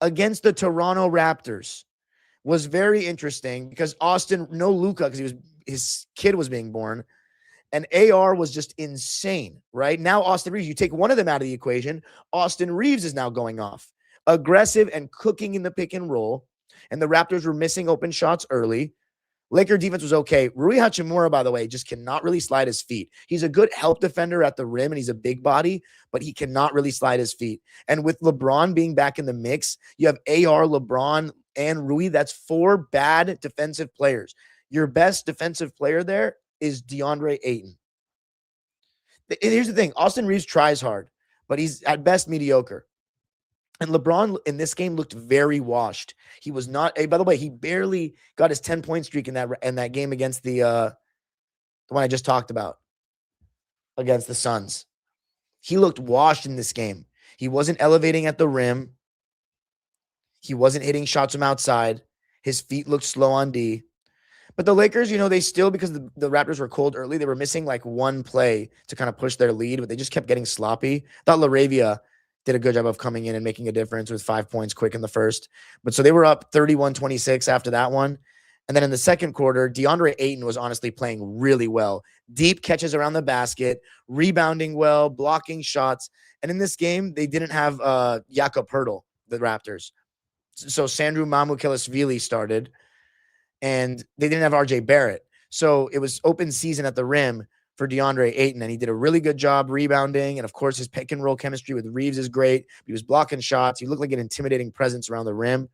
against the Toronto Raptors was very interesting because Austin, no Luka, because his kid was being born. And AR was just insane, right? Now Austin Reeves, you take one of them out of the equation, Austin Reeves is now going off. Aggressive and cooking in the pick and roll. And the Raptors were missing open shots early. Laker defense was okay. Rui Hachimura, by the way, just cannot really slide his feet. He's a good help defender at the rim, and he's a big body, but he cannot really slide his feet. And with LeBron being back in the mix, you have AR, LeBron, and Rui. That's 4 bad defensive players. Your best defensive player there is DeAndre Ayton. And here's the thing. Austin Reeves tries hard, but he's at best mediocre. And LeBron in this game looked very washed. He was not, by the way, he barely got his 10-point streak in that game against the one I just talked about against the Suns. He looked washed in this game. He wasn't elevating at the rim. He wasn't hitting shots from outside. His feet looked slow on D. But the Lakers, they still, because the Raptors were cold early, they were missing like 1 play to kind of push their lead, but they just kept getting sloppy. I thought LaRavia did a good job of coming in and making a difference with 5 points quick in the first. But so they were up 31-26 after that one. And then in the second quarter, DeAndre Ayton was honestly playing really well. Deep catches around the basket, rebounding well, blocking shots. And in this game, they didn't have Jakob Poeltl, the Raptors. So Sandro Mamukelashvili started. And they didn't have RJ Barrett. So it was open season at the rim for DeAndre Ayton, and he did a really good job rebounding. And, of course, his pick and roll chemistry with Reeves is great. He was blocking shots. He looked like an intimidating presence around the rim.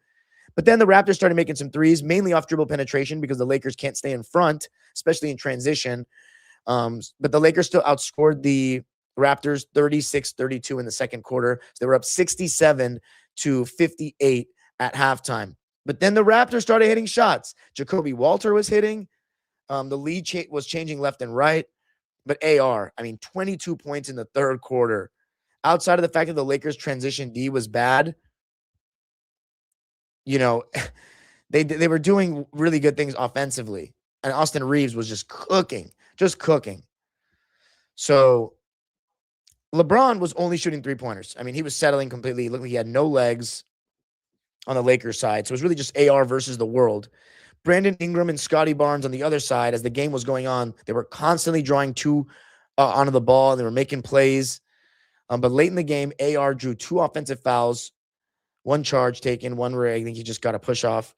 But then the Raptors started making some threes, mainly off dribble penetration because the Lakers can't stay in front, especially in transition. But the Lakers still outscored the Raptors 36-32 in the second quarter. So they were up 67-58 at halftime. But then the Raptors started hitting shots. Jacoby Walter was hitting. The lead was changing left and right. But 22 points in the third quarter. Outside of the fact that the Lakers' transition D was bad, they were doing really good things offensively. And Austin Reeves was just cooking. So LeBron was only shooting 3-pointers. I mean, he was settling completely. It looked like he had no legs on the Lakers side. So it was really just AR versus the world. Brandon Ingram and Scotty Barnes on the other side, as the game was going on, they were constantly drawing 2 onto the ball. And they were making plays. But late in the game, AR drew 2 offensive fouls, 1 charge taken, 1 where I think he just got a push off,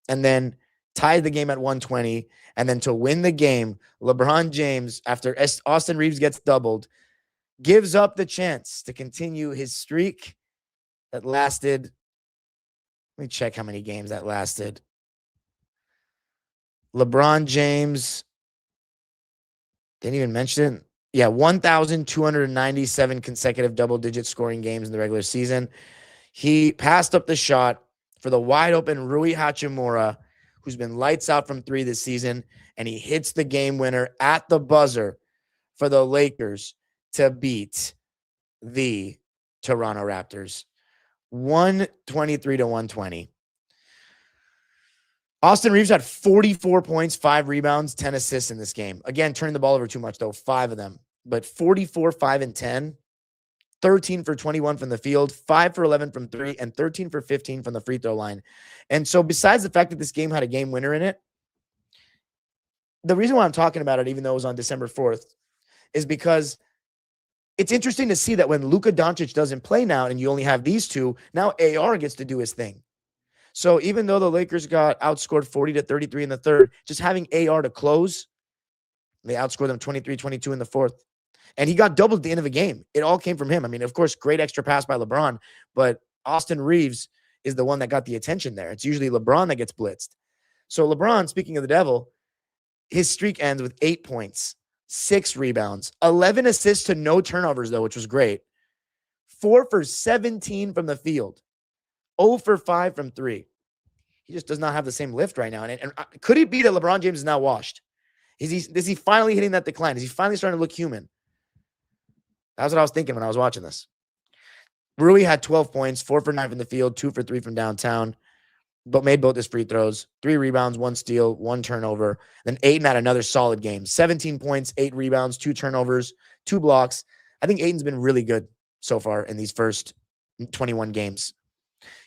and then tied the game at 120. And then to win the game, LeBron James, after Austin Reeves gets doubled, gives up the chance to continue his streak that lasted. Let me check how many games that lasted. LeBron James, didn't even mention it. Yeah, 1,297 consecutive double-digit scoring games in the regular season. He passed up the shot for the wide open Rui Hachimura, who's been lights out from three this season, and he hits the game winner at the buzzer for the Lakers to beat the Toronto Raptors. 123-120. Austin Reeves had 44 points, 5 rebounds, 10 assists in this game. Again, turning the ball over too much, though, 5 of them. But 44, 5, and 10. 13 for 21 from the field, 5 for 11 from 3, and 13 for 15 from the free throw line. And so besides the fact that this game had a game winner in it, the reason why I'm talking about it, even though it was on December 4th, is because it's interesting to see that when Luka Doncic doesn't play now and you only have these two, now AR gets to do his thing. So even though the Lakers got outscored 40-33 in the third, just having AR to close, they outscored them 23-22 in the fourth. And he got doubled at the end of the game. It all came from him. I mean, of course, great extra pass by LeBron, but Austin Reeves is the one that got the attention there. It's usually LeBron that gets blitzed. So LeBron, speaking of the devil, his streak ends with 8 points, 6 rebounds, 11 assists to no turnovers, though, which was great. 4 for 17 from the field, 0 for 5 from 3. He just does not have the same lift right now. And could it be that LeBron James is now washed? Is he finally hitting that decline? Is he finally starting to look human? That's what I was thinking when I was watching this. Rui had 12 points, 4 for 9 from the field, 2 for 3 from downtown, but made both his free throws, 3 rebounds, 1 steal, 1 turnover. Then Ayton had another solid game, 17 points, 8 rebounds, 2 turnovers, 2 blocks. I think Ayton's been really good so far in these first 21 games.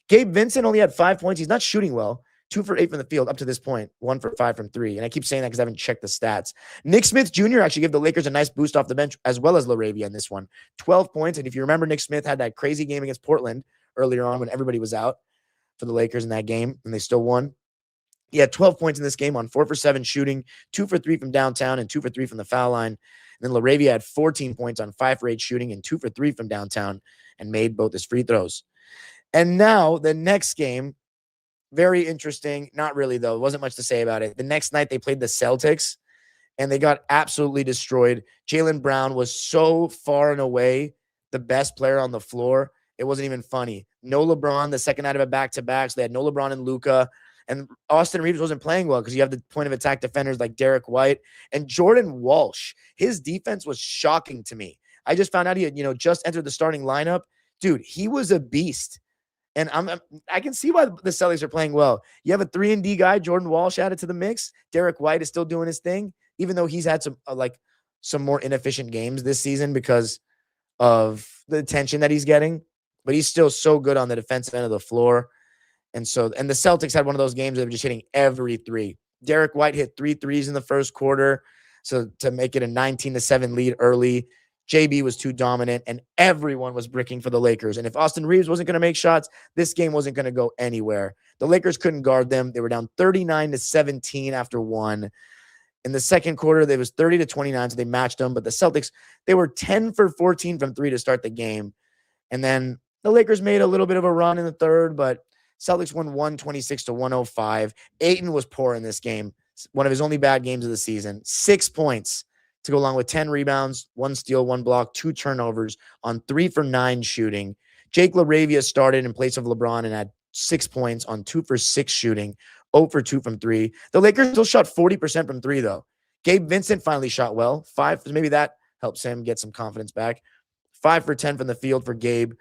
Gabe Vincent only had 5 points. He's not shooting well. 2 for 8 from the field up to this point, 1 for 5 from 3. And I keep saying that because I haven't checked the stats. Nick Smith Jr. actually gave the Lakers a nice boost off the bench, as well as LaRavia in this one. 12 points. And if you remember, Nick Smith had that crazy game against Portland earlier on when everybody was out for the Lakers in that game, and they still won. He had 12 points in this game on 4 for 7 shooting, 2 for 3 from downtown, and 2 for 3 from the foul line. And then LaRavia had 14 points on 5 for 8 shooting and 2 for 3 from downtown and made both his free throws. And now the next game, very interesting. Not really, though. It wasn't much to say about it. The next night, they played the Celtics, and they got absolutely destroyed. Jaylen Brown was so far and away the best player on the floor. It wasn't even funny. No LeBron, the second night of a back-to-back, so they had no LeBron and Luka. And Austin Reeves wasn't playing well because you have the point-of-attack defenders like Derek White. And Jordan Walsh, his defense was shocking to me. I just found out he had, just entered the starting lineup. Dude, he was a beast. And I can see why the Celtics are playing well. You have a 3-and-D guy, Jordan Walsh, added to the mix. Derek White is still doing his thing, even though he's had some more inefficient games this season because of the attention that he's getting. But he's still so good on the defensive end of the floor. And the Celtics had one of those games that were just hitting every three. Derek White hit 3 threes in the first quarter, so to make it a 19-7 lead early. JB was too dominant, and everyone was bricking for the Lakers. And if Austin Reeves wasn't going to make shots, this game wasn't going to go anywhere. The Lakers couldn't guard them. They were down 39-17 after 1. In the second quarter, they was 30-29, so they matched them. But the Celtics, they were 10 for 14 from 3 to start the game. And then the Lakers made a little bit of a run in the third, but Celtics won 126-105. Ayton was poor in this game. One of his only bad games of the season. 6 points to go along with 10 rebounds, 1 steal, 1 block, 2 turnovers on 3 for 9 shooting. Jake LaRavia started in place of LeBron and had 6 points on 2 for 6 shooting, 0 for 2 from 3. The Lakers still shot 40% from 3, though. Gabe Vincent finally shot well. 5, maybe that helps him get some confidence back. 5 for 10 from the field for Gabe,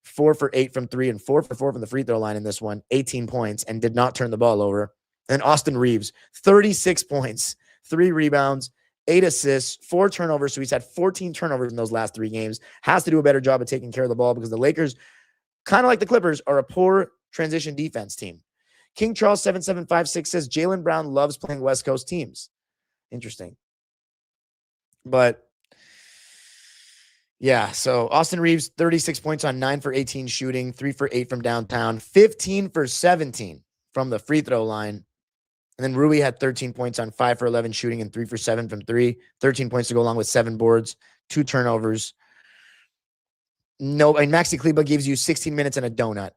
4 for 8 from 3, and 4 for 4 from the free throw line in this one, 18 points, and did not turn the ball over. And Austin Reeves, 36 points, 3 rebounds, 8 assists, 4 turnovers. So he's had 14 turnovers in those last 3 games. Has to do a better job of taking care of the ball because the Lakers, kind of like the Clippers, are a poor transition defense team. King Charles 7756 says Jaylen Brown loves playing West Coast teams. Interesting. But yeah, so Austin Reeves, 36 points on 9 for 18 shooting, 3 for 8 from downtown, 15 for 17 from the free throw line. And then Rui had 13 points on 5 for 11 shooting and 3 for 7 from 3. 13 points to go along with 7 boards, 2 turnovers. Maxi Kleber gives you 16 minutes and a donut.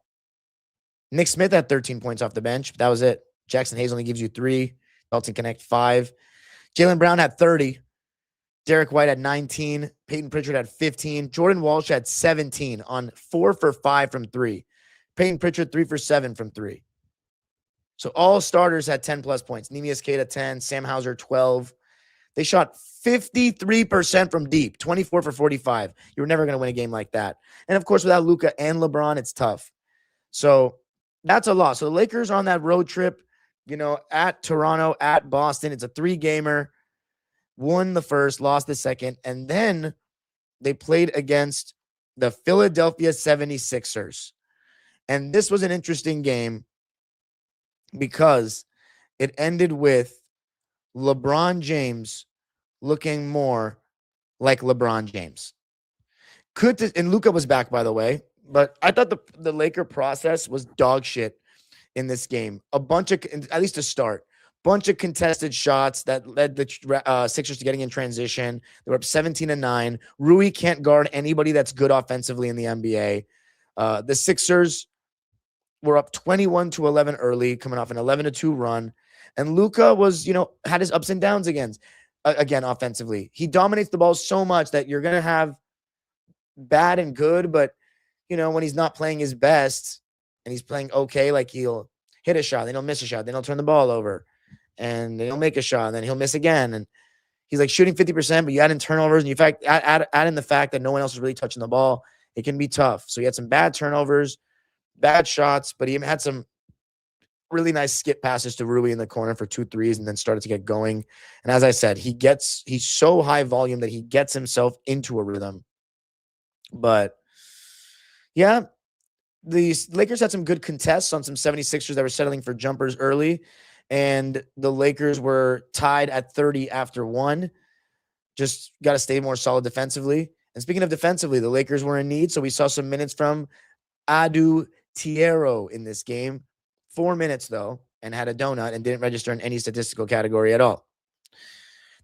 Nick Smith had 13 points off the bench. But that was it. Jackson Hayes only gives you 3. Dalton Connect 5. Jaylen Brown had 30. Derek White had 19. Peyton Pritchard had 15. Jordan Walsh had 17 on 4 for 5 from 3. Peyton Pritchard 3 for 7 from 3. So all starters had 10 plus points. Nemias Queta 10, Sam Hauser 12. They shot 53% from deep, 24 for 45. You were never going to win a game like that. And of course, without Luka and LeBron, it's tough. So that's a loss. So the Lakers are on that road trip, at Toronto, at Boston. It's a 3-gamer. Won the first, lost the second, and then they played against the Philadelphia 76ers. And this was an interesting game because it ended with LeBron James looking more like LeBron James. And Luka was back, by the way, but I thought the Laker process was dog shit in this game. At least to start, bunch of contested shots that led the Sixers to getting in transition. They were up 17-9. Rui can't guard anybody that's good offensively in the NBA. The Sixers were up 21-11 early, coming off an 11-2 run. And Luka was, had his ups and downs again offensively. He dominates the ball so much that you're going to have bad and good, but, when he's not playing his best and he's playing okay, like he'll hit a shot, then he'll miss a shot, then he'll turn the ball over, and he'll make a shot, and then he'll miss again. And he's like shooting 50%, but you add in turnovers, and add in the fact that no one else is really touching the ball, it can be tough. So he had some bad turnovers, bad shots, but he had some really nice skip passes to Rui in the corner for 2 threes and then started to get going. And as I said, he's so high volume that he gets himself into a rhythm. But yeah, the Lakers had some good contests on some 76ers that were settling for jumpers early, and the Lakers were tied at 30 after 1. Just got to stay more solid defensively. And speaking of defensively, the Lakers were in need, so we saw some minutes from Adu Tiero in this game. 4 minutes, though, and had a donut and didn't register in any statistical category at all.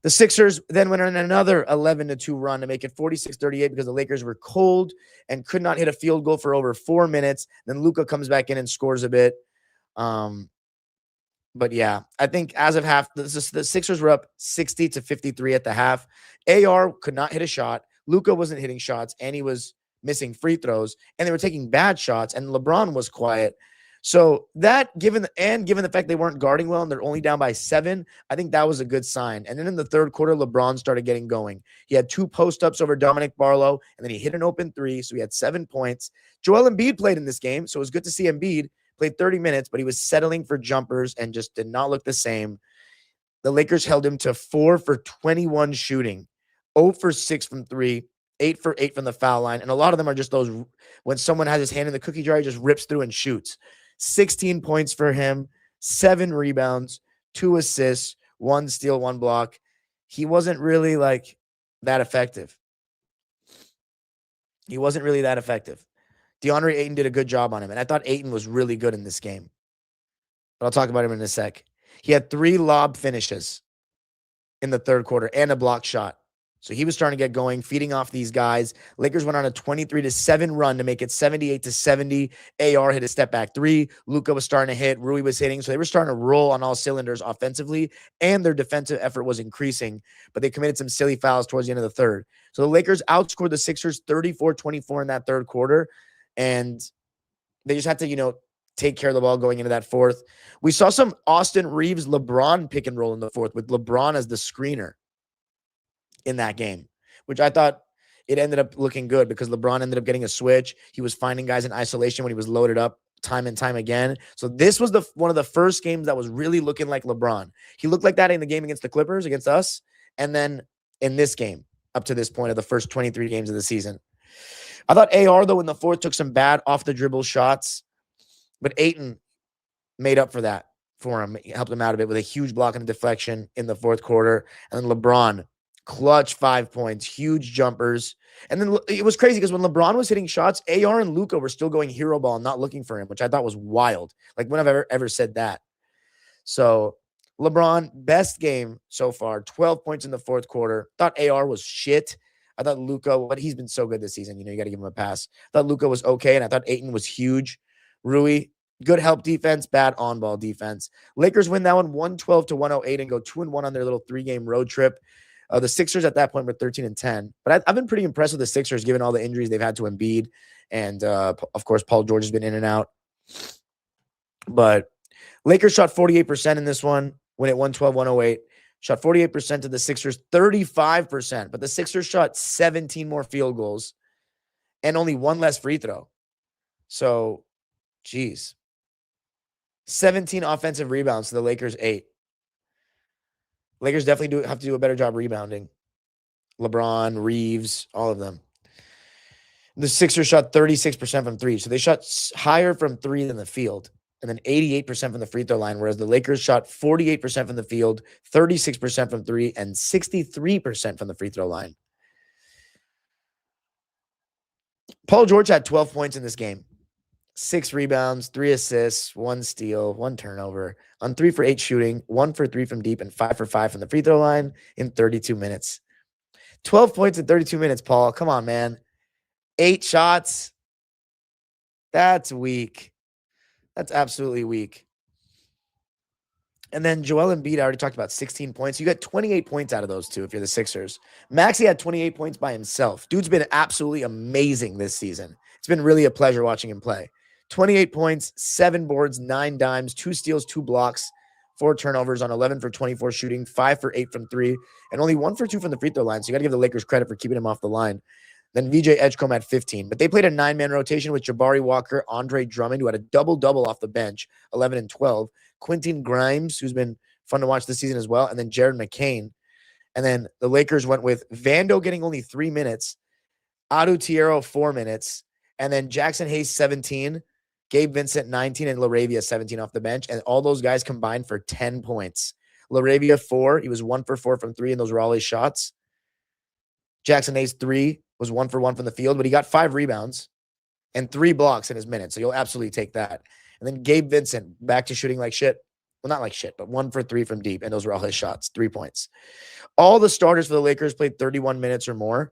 The Sixers then went on another 11-2 run to make it 46-38 because the Lakers were cold and could not hit a field goal for over 4 minutes. Then Luka comes back in and scores a bit. But yeah, I think as of half, the Sixers were up 60-53 at the half. AR could not hit a shot. Luka wasn't hitting shots, and he was missing free throws, and they were taking bad shots, and LeBron was quiet. So that, given the fact they weren't guarding well and they're only down by 7, I think that was a good sign. And then in the third quarter, LeBron started getting going. He had 2 post-ups over Dominic Barlow, and then he hit an open 3, so he had 7 points. Joel Embiid played in this game, so it was good to see Embiid. Played 30 minutes, but he was settling for jumpers and just did not look the same. The Lakers held him to 4 for 21 shooting, 0 for 6 from 3, 8 for 8 from the foul line. And a lot of them are just those, when someone has his hand in the cookie jar, he just rips through and shoots. 16 points for him, 7 rebounds, 2 assists, 1 steal, 1 block. He wasn't really that effective. DeAndre Ayton did a good job on him, and I thought Ayton was really good in this game. But I'll talk about him in a sec. He had 3 lob finishes in the third quarter and a block shot. So he was starting to get going, feeding off these guys. Lakers went on a 23-7 run to make it 78-70. AR hit a step back 3. Luka was starting to hit. Rui was hitting. So they were starting to roll on all cylinders offensively, and their defensive effort was increasing. But they committed some silly fouls towards the end of the third. So the Lakers outscored the Sixers 34-24 in that third quarter, and they just had to, take care of the ball going into that fourth. We saw some Austin Reeves LeBron pick and roll in the fourth with LeBron as the screener in that game, which I thought it ended up looking good because LeBron ended up getting a switch. He was finding guys in isolation when he was loaded up time and time again. So this was one of the first games that was really looking like LeBron. He looked like that in the game against the Clippers, against us, and then in this game up to this point of the first 23 games of the season. I thought AR, though, in the fourth took some bad off-the-dribble shots, but Ayton made up for that for him. He helped him out a bit with a huge block and a deflection in the fourth quarter. And then LeBron, clutch 5 points, huge jumpers. And then it was crazy because when LeBron was hitting shots, AR and Luka were still going hero ball, not looking for him, which I thought was wild. Like, when I've ever said that. So LeBron, best game so far, 12 points in the fourth quarter. Thought AR was shit. I thought Luka, but he's been so good this season. You got to give him a pass. I thought Luka was okay, and I thought Ayton was huge. Rui, good help defense, bad on-ball defense. Lakers win that one 112-108 and go 2-1 on their little 3-game road trip. The Sixers at that point were 13-10. But I've been pretty impressed with the Sixers given all the injuries they've had to Embiid. And, of course, Paul George has been in and out. But Lakers shot 48% in this one when it won 112-108. Shot 48% to the Sixers, 35%. But the Sixers shot 17 more field goals and only one less free throw. So, geez. 17 offensive rebounds to the Lakers, 8. Lakers definitely have to do a better job rebounding. LeBron, Reeves, all of them. The Sixers shot 36% from 3. So they shot higher from 3 than the field. And then 88% from the free throw line, whereas the Lakers shot 48% from the field, 36% from 3, and 63% from the free throw line. Paul George had 12 points in this game. 6 rebounds, 3 assists, 1 steal, 1 turnover, on 3 for 8 shooting, 1 for 3 from deep, and 5 for 5 from the free throw line in 32 minutes. 12 points in 32 minutes, Paul. Come on, man. 8 shots. That's weak. That's absolutely weak. And then Joel Embiid, I already talked about 16 points. You got 28 points out of those two if you're the Sixers. Maxey had 28 points by himself. Dude's been absolutely amazing this season. It's been really a pleasure watching him play. 28 points, 7 boards, 9 dimes, 2 steals, 2 blocks, 4 turnovers on 11 for 24 shooting, 5 for 8 from 3, and only 1 for 2 from the free throw line. So you got to give the Lakers credit for keeping him off the line. Then VJ Edgecombe had 15. But they played a 9-man rotation with Jabari Walker, Andre Drummond, who had a double-double off the bench, 11 and 12. Quentin Grimes, who's been fun to watch this season as well, and then Jared McCain. And then the Lakers went with Vando getting only 3 minutes, Adu Tierro 4 minutes, and then Jackson Hayes 17, Gabe Vincent 19, and LaRavia 17 off the bench. And all those guys combined for 10 points. LaRavia 4, he was 1 for 4 from 3, and those were all his shots. Jackson Hayes 3 was 1 for 1 from the field, but he got 5 rebounds and 3 blocks in his minutes. So you'll absolutely take that. And then Gabe Vincent back to shooting like shit. Well, not like shit, but 1 for 3 from deep. And those were all his shots, 3 points. All the starters for the Lakers played 31 minutes or more.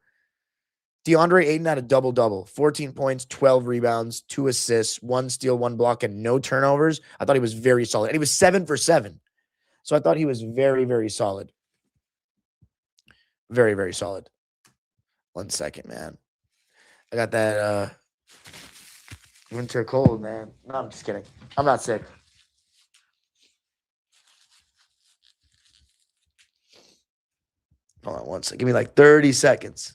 DeAndre Ayton had a double-double, 14 points, 12 rebounds, 2 assists, 1 steal, 1 block, and no turnovers. I thought he was very solid. And he was 7 for 7. So I thought he was very, very solid. Very, very solid. 1 second, man. I got that winter cold, man. No, I'm just kidding. I'm not sick. Hold on 1 second. Give me like 30 seconds.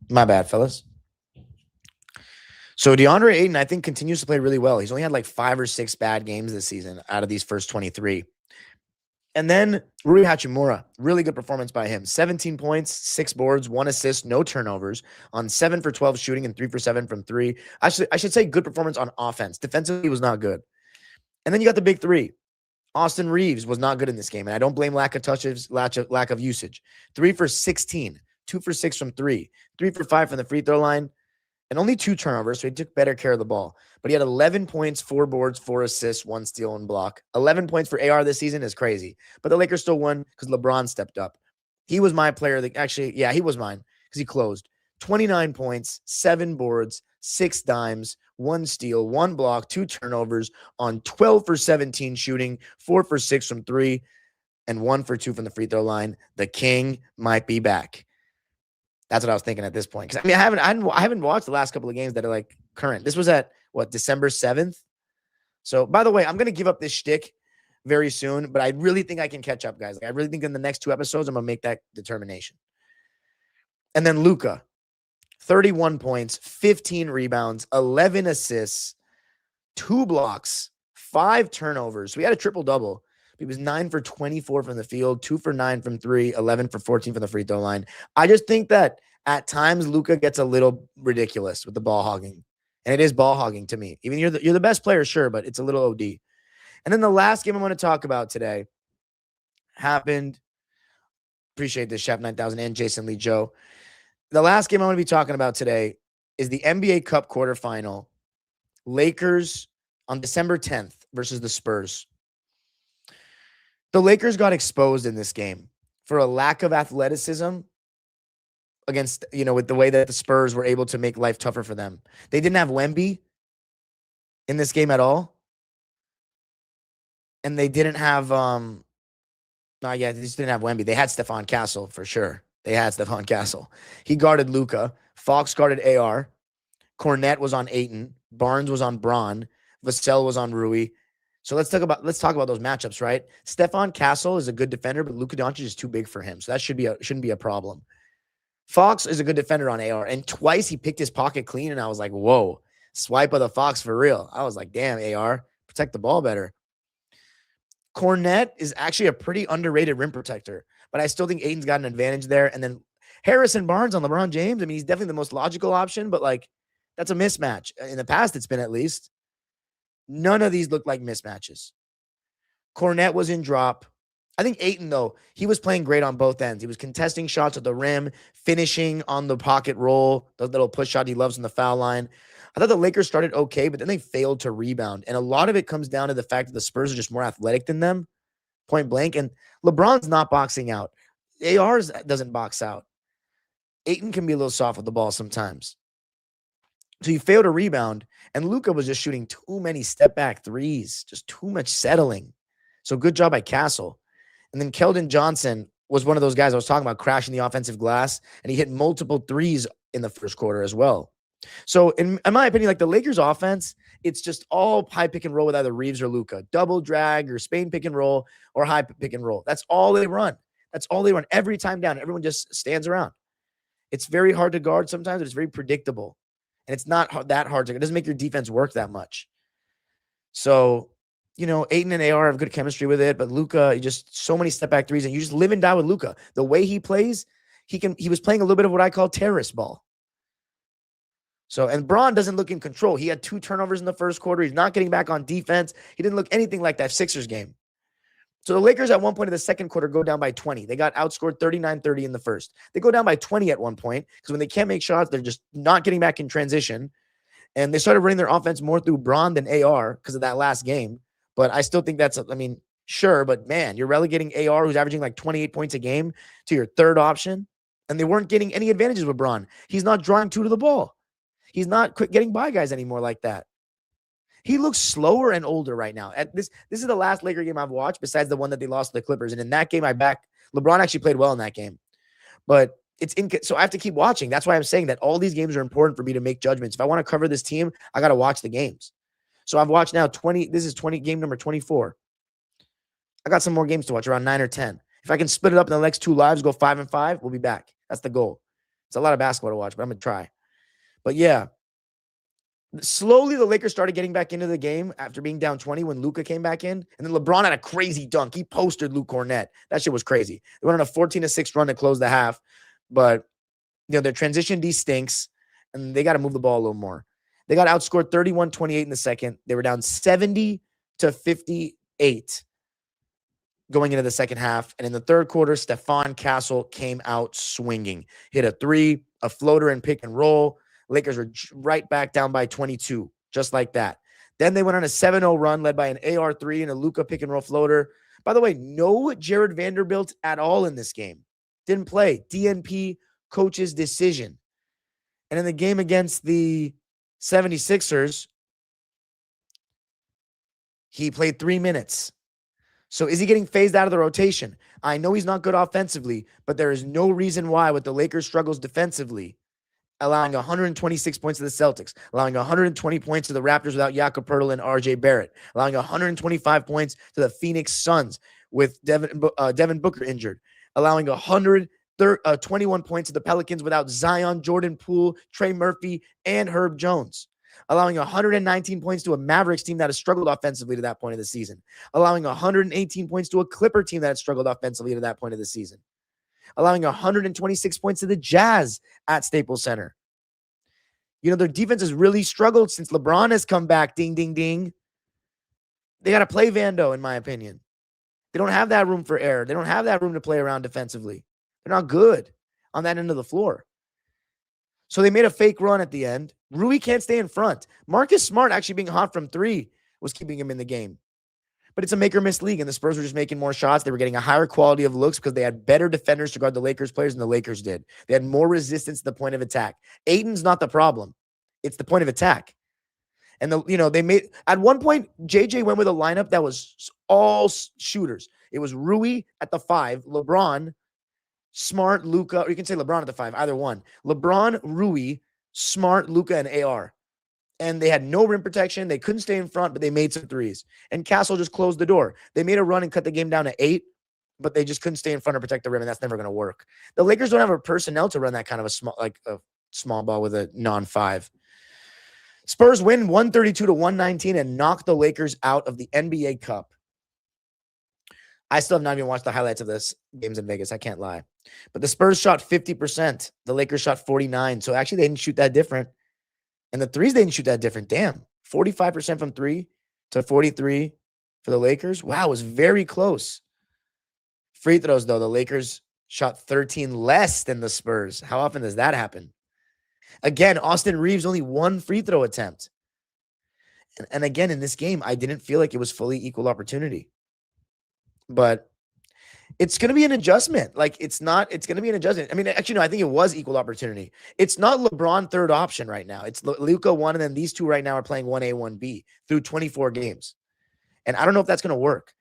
My bad, fellas. So DeAndre Ayton, I think, continues to play really well. He's only had like 5 or 6 bad games this season out of these first 23. And then Rui Hachimura, really good performance by him. 17 points, 6 boards, 1 assist, no turnovers on 7 for 12 shooting and 3 for 7 from 3. I should say good performance on offense. Defensively was not good. And then you got the big 3. Austin Reeves was not good in this game, and I don't blame lack of touches, lack of usage. 3 for 16, 2 for 6 from 3, 3 for 5 from the free throw line, and only 2 turnovers, so he took better care of the ball. But he had 11 points, 4 boards, 4 assists, 1 steal, and block. 11 points for AR this season is crazy. But the Lakers still won because LeBron stepped up. He was my player. He was mine because he closed. 29 points, 7 boards, 6 dimes, 1 steal, 1 block, 2 turnovers on 12 for 17 shooting, 4 for 6 from 3, and 1 for 2 from the free throw line. The king might be back. That's what I was thinking at this point. Because I mean, I haven't watched the last couple of games that are like current. This was at December 7th. So by the way, I'm gonna give up this shtick very soon, but I really think I can catch up, guys. Like, I really think in the next 2 episodes, I'm gonna make that determination. And then Luka, 31 points, 15 rebounds, 11 assists, 2 blocks, 5 turnovers. We had a triple-double, He was 9 for 24 from the field, 2 for 9 from 3, 11 for 14 from the free throw line. I just think that at times Luka gets a little ridiculous with the ball hogging. And it is ball hogging to me. Even you're the best player, sure, but it's a little OD. And then the last game I want to talk about today happened. Appreciate this, Chef 9000 and Jason Lee Joe. The last game I want to be talking about today is the NBA Cup quarterfinal. Lakers on December 10th versus the Spurs. The Lakers got exposed in this game for a lack of athleticism against, with the way that the Spurs were able to make life tougher for them. They didn't have Wemby in this game at all. And they didn't have, they just didn't have Wemby. They had Stephon Castle for sure. They had Stephon Castle. He guarded Luka. Fox guarded AR. Cornette was on Ayton. Barnes was on Braun. Vassell was on Rui. So let's talk about those matchups, right? Stephon Castle is a good defender, but Luka Doncic is too big for him. So that shouldn't be a problem. Fox is a good defender on AR. And twice he picked his pocket clean, and I was like, whoa, swipe of the Fox for real. I was like, damn, AR, protect the ball better. Cornette is actually a pretty underrated rim protector, but I still think Ayton's got an advantage there. And then Harrison Barnes on LeBron James. I mean, he's definitely the most logical option, but that's a mismatch. In the past, it's been at least. None of these look like mismatches. Cornette was in drop. I think Ayton, though, he was playing great on both ends. He was contesting shots at the rim, finishing on the pocket roll, the little push shot he loves on the foul line. I thought the Lakers started okay, but then they failed to rebound. And a lot of it comes down to the fact that the Spurs are just more athletic than them, point blank. And LeBron's not boxing out. AR doesn't box out. Ayton can be a little soft with the ball sometimes. So you fail to rebound, and Luka was just shooting too many step-back threes, just too much settling. So good job by Castle. And then Keldon Johnson was one of those guys I was talking about crashing the offensive glass, and he hit multiple threes in the first quarter as well. So in my opinion, the Lakers offense, it's just all high pick and roll with either Reeves or Luka. Double drag or Spain pick and roll or high pick and roll. That's all they run. That's all they run every time down. Everyone just stands around. It's very hard to guard sometimes, but it's very predictable. And it's not that hard. It doesn't make your defense work that much. So, Ayton and AR have good chemistry with it, but Luka, just so many step back threes, and you just live and die with Luka. The way he plays, he was playing a little bit of what I call terrorist ball. So, and Braun doesn't look in control. He had 2 turnovers in the first quarter. He's not getting back on defense. He didn't look anything like that Sixers game. So the Lakers at one point in the second quarter go down by 20. They got outscored 39-30 in the first. They go down by 20 at one point because when they can't make shots, they're just not getting back in transition. And they started running their offense more through Braun than AR because of that last game. But I still think sure, but man, you're relegating AR, who's averaging 28 points a game, to your third option. And they weren't getting any advantages with Braun. He's not drawing 2 to the ball. He's not getting by guys anymore like that. He looks slower and older right now. This is the last Laker game I've watched besides the one that they lost to the Clippers. And in that game, LeBron actually played well in that game. But so I have to keep watching. That's why I'm saying that all these games are important for me to make judgments. If I want to cover this team, I got to watch the games. So I've watched now 20. This is game number 24. I got some more games to watch, around 9 or 10. If I can split it up in the next 2 lives, go 5 and 5, we'll be back. That's the goal. It's a lot of basketball to watch, but I'm going to try. But yeah, slowly the Lakers started getting back into the game after being down 20 when Luka came back in. And then LeBron had a crazy dunk. He postered Luke Cornette. That shit was crazy. They went on a 14-6 run to close the half. But, their transition D stinks, and they got to move the ball a little more. They got outscored 31-28 in the second. They were down 70-58 going into the second half. And in the third quarter, Stephon Castle came out swinging. Hit a 3, a floater and pick and roll. Lakers were right back down by 22, just like that. Then they went on a 7-0 run led by an AR3 and a Luka pick and roll floater. By the way, no Jared Vanderbilt at all in this game. Didn't play. DNP coach's decision. And in the game against the 76ers, he played 3 minutes. So is he getting phased out of the rotation? I know he's not good offensively, but there is no reason why with the Lakers' struggles defensively, allowing 126 points to the Celtics, allowing 120 points to the Raptors without Jakob Poeltl and RJ Barrett, allowing 125 points to the Phoenix Suns with Devin Booker injured, allowing 121 points to the Pelicans without Zion, Jordan Poole, Trey Murphy, and Herb Jones. allowing 119 points to a Mavericks team that has struggled offensively to that point of the season, allowing 118 points to a Clipper team that had struggled offensively to that point of the season, allowing 126 points to the Jazz at Staples Center. You know, their defense has really struggled since LeBron has come back. Ding, ding, ding. They got to play Vando, in my opinion. They don't have that room for error. They don't have that room to play around defensively. They're not good on that end of the floor. So they made a fake run at the end. Rui can't stay in front. Marcus Smart actually being hot from three was keeping him in the game. But it's a make or miss league, and the Spurs were just making more shots. They were getting a higher quality of looks because they had better defenders to guard the Lakers players than the Lakers did. They had more resistance to the point of attack. Aiton's not the problem. It's the point of attack. And they made at one point, JJ went with a lineup that was all shooters. It was Rui at the 5, LeBron, Smart, Luka, or you can say LeBron at the 5, either one. LeBron, Rui, Smart, Luka, and AR. And they had no rim protection. They couldn't stay in front, but they made some threes. And Castle just closed the door. They made a run and cut the game down to 8, but they just couldn't stay in front or protect the rim, and that's never going to work. The Lakers don't have a personnel to run that kind of a small ball with a non-5. Spurs win 132-119 and knock the Lakers out of the NBA Cup. I still have not even watched the highlights of this games in Vegas. I can't lie. But the Spurs shot 50%. The Lakers shot 49%. So actually, they didn't shoot that different. And the threes, they didn't shoot that different. Damn. 45% from 3 to 43 for the Lakers. Wow, it was very close. Free throws, though. The Lakers shot 13 less than the Spurs. How often does that happen? Again, Austin Reeves only 1 free throw attempt. And again, in this game, I didn't feel like it was fully equal opportunity. But it's going to be an adjustment. It's going to be an adjustment. I mean, actually, no, I think it was equal opportunity. It's not LeBron third option right now. It's Luka 1, and then these two right now are playing 1A, 1B through 24 games. And I don't know if that's going to work.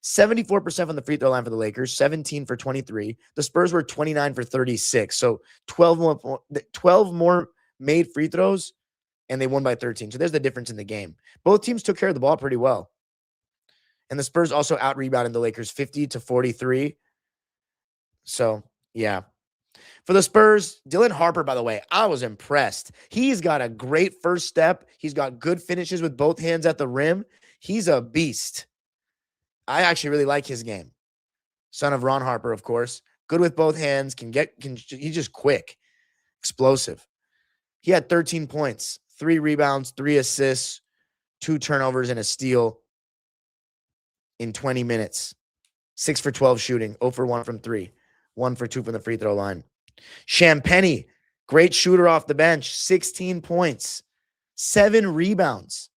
74% from the free throw line for the Lakers, 17 for 23. The Spurs were 29 for 36. So 12 more made free throws, and they won by 13. So there's the difference in the game. Both teams took care of the ball pretty well. And the Spurs also out-rebounded the Lakers 50-43. So, yeah. For the Spurs, Dylan Harper, by the way, I was impressed. He's got a great first step. He's got good finishes with both hands at the rim. He's a beast. I actually really like his game. Son of Ron Harper, of course. Good with both hands. He's just quick. Explosive. He had 13 points, 3 rebounds, 3 assists, 2 turnovers, and a steal in 20 minutes. 6 for 12 shooting, 0 for 1 from 3, 1 for 2 from the free throw line. Champagnie, great shooter off the bench, 16 points, 7 rebounds,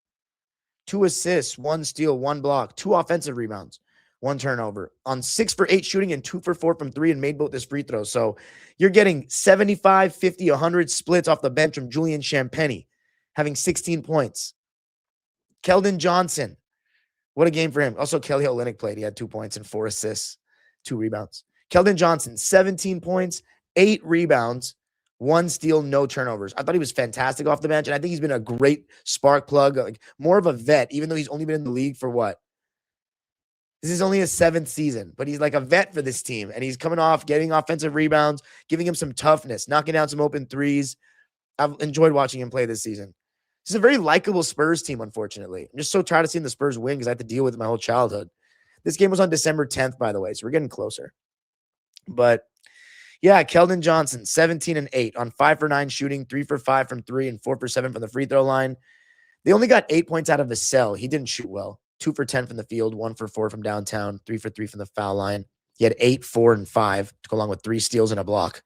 2 assists, 1 steal, 1 block, 2 offensive rebounds, 1 turnover on 6 for 8 shooting and 2 for 4 from 3 and made both his free throws. So you're getting 75, 50, 100 splits off the bench from Julian Champagnie, having 16 points. Keldon Johnson, what a game for him. Also, Kelly Olynyk played. He had 2 points and 4 assists, 2 rebounds. Keldon Johnson, 17 points, 8 rebounds, 1 steal, no turnovers. I thought he was fantastic off the bench, and I think he's been a great spark plug, like more of a vet, even though he's only been in the league for what? This is only his 7th season, but he's like a vet for this team, and he's coming off, getting offensive rebounds, giving him some toughness, knocking down some open threes. I've enjoyed watching him play this season. This is a very likable Spurs team, unfortunately. I'm just so tired of seeing the Spurs win because I had to deal with it my whole childhood. This game was on December 10th, by the way, so we're getting closer. But, yeah, Keldon Johnson, 17 and 8 on 5 for 9 shooting, 3 for 5 from 3, and 4 for 7 from the free throw line. They only got 8 points out of Vassell. He didn't shoot well. 2 for 10 from the field, 1 for 4 from downtown, 3 for 3 from the foul line. He had 8, 4, and 5 to go along with 3 steals and a block.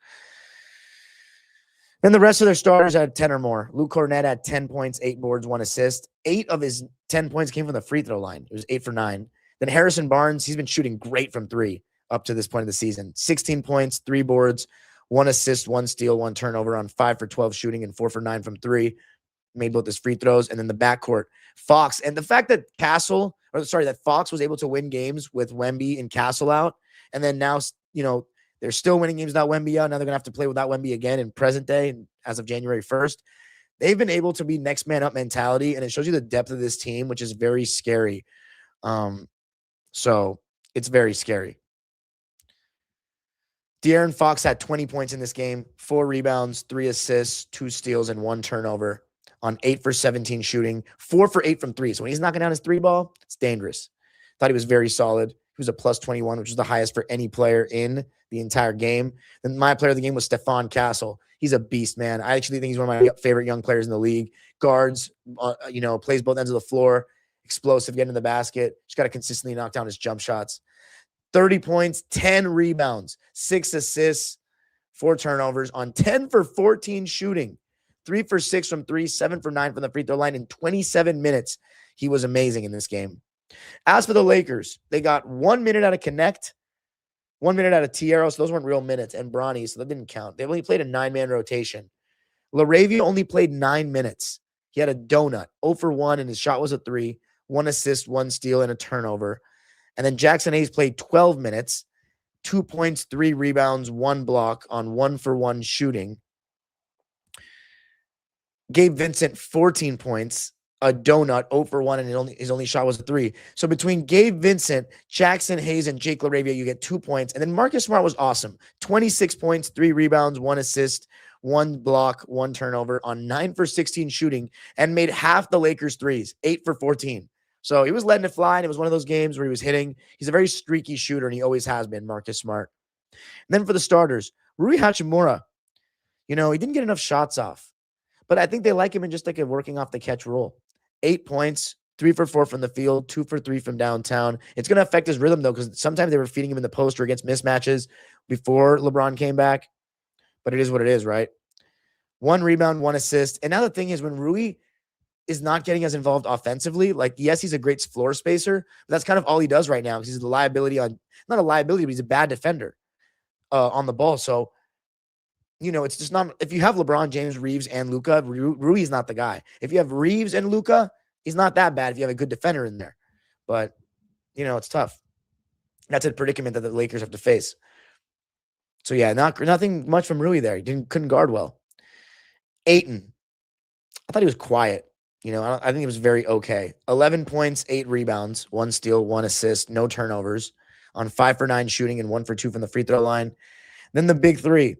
Then the rest of their starters had 10 or more. Luke Cornett had 10 points, 8 boards, 1 assist. 8 of his 10 points came from the free throw line. It was 8 for 9. Then Harrison Barnes, he's been shooting great from 3 up to this point of the season. 16 points, 3 boards, 1 assist, 1 steal, 1 turnover on 5 for 12 shooting and 4 for 9 from 3. Made both his free throws. And then the backcourt, Fox. And the fact that that Fox was able to win games with Wemby and Castle out. And then now, they're still winning games without Wemby out. Now they're going to have to play without Wemby again in present day and as of January 1st. They've been able to be next man up mentality, and it shows you the depth of this team, which is very scary. So it's very scary. De'Aaron Fox had 20 points in this game, 4 rebounds, 3 assists, 2 steals, and 1 turnover on 8 for 17 shooting, 4 for 8 from 3. So when he's knocking down his 3 ball, it's dangerous. Thought he was very solid. He was a plus 21, which is the highest for any player in the entire game. Then my player of the game was Stephon Castle. He's a beast, man. I actually think he's one of my favorite young players in the league. Guards, plays both ends of the floor, explosive, getting to the basket. Just got to consistently knock down his jump shots. 30 points, 10 rebounds, 6 assists, 4 turnovers on 10 for 14 shooting, 3 for 6 from 3, 7 for 9 from the free throw line in 27 minutes. He was amazing in this game. As for the Lakers, they got 1 minute out of Connect, 1 minute out of Tierra, so those weren't real minutes, and Bronny, so that didn't count. They only played a 9-man rotation. LaRavia only played 9 minutes. He had a donut, 0 for 1, and his shot was a 3, 1 assist, 1 steal, and a turnover. And then Jackson Hayes played 12 minutes, 2 points, 3 rebounds, 1 block on 1 for 1 shooting. Gabe Vincent, 14 points, a donut, 0 for 1, and his only shot was a 3. So between Gabe Vincent, Jackson Hayes, and Jake LaRavia, you get 2 points. And then Marcus Smart was awesome. 26 points, 3 rebounds, 1 assist, 1 block, 1 turnover on 9 for 16 shooting, and made half the Lakers' threes, 8 for 14. So he was letting it fly, and it was one of those games where he was hitting. He's a very streaky shooter, and he always has been, Marcus Smart. And then for the starters, Rui Hachimura, he didn't get enough shots off. But I think they like him in just like a working off the catch role. 8 points, 3 for 4 from the field, 2 for 3 from downtown. It's going to affect his rhythm, though, because sometimes they were feeding him in the post or against mismatches before LeBron came back. But it is what it is, right? 1 rebound, 1 assist. And now the thing is, when Rui is not getting as involved offensively, like, yes, he's a great floor spacer, but that's kind of all he does right now, because he's a liability not a liability, but he's a bad defender on the ball. So, it's just not, if you have LeBron James, Reeves, and Luka, Rui is not the guy. If you have Reeves and Luka, he's not that bad if you have a good defender in there. But, it's tough. That's a predicament that the Lakers have to face. So, yeah, nothing much from Rui there. He couldn't guard well. Ayton, I thought he was quiet. I think he was very okay. 11 points, 8 rebounds, 1 steal, 1 assist, no turnovers on 5 for 9 shooting and 1 for 2 from the free throw line. Then the big three.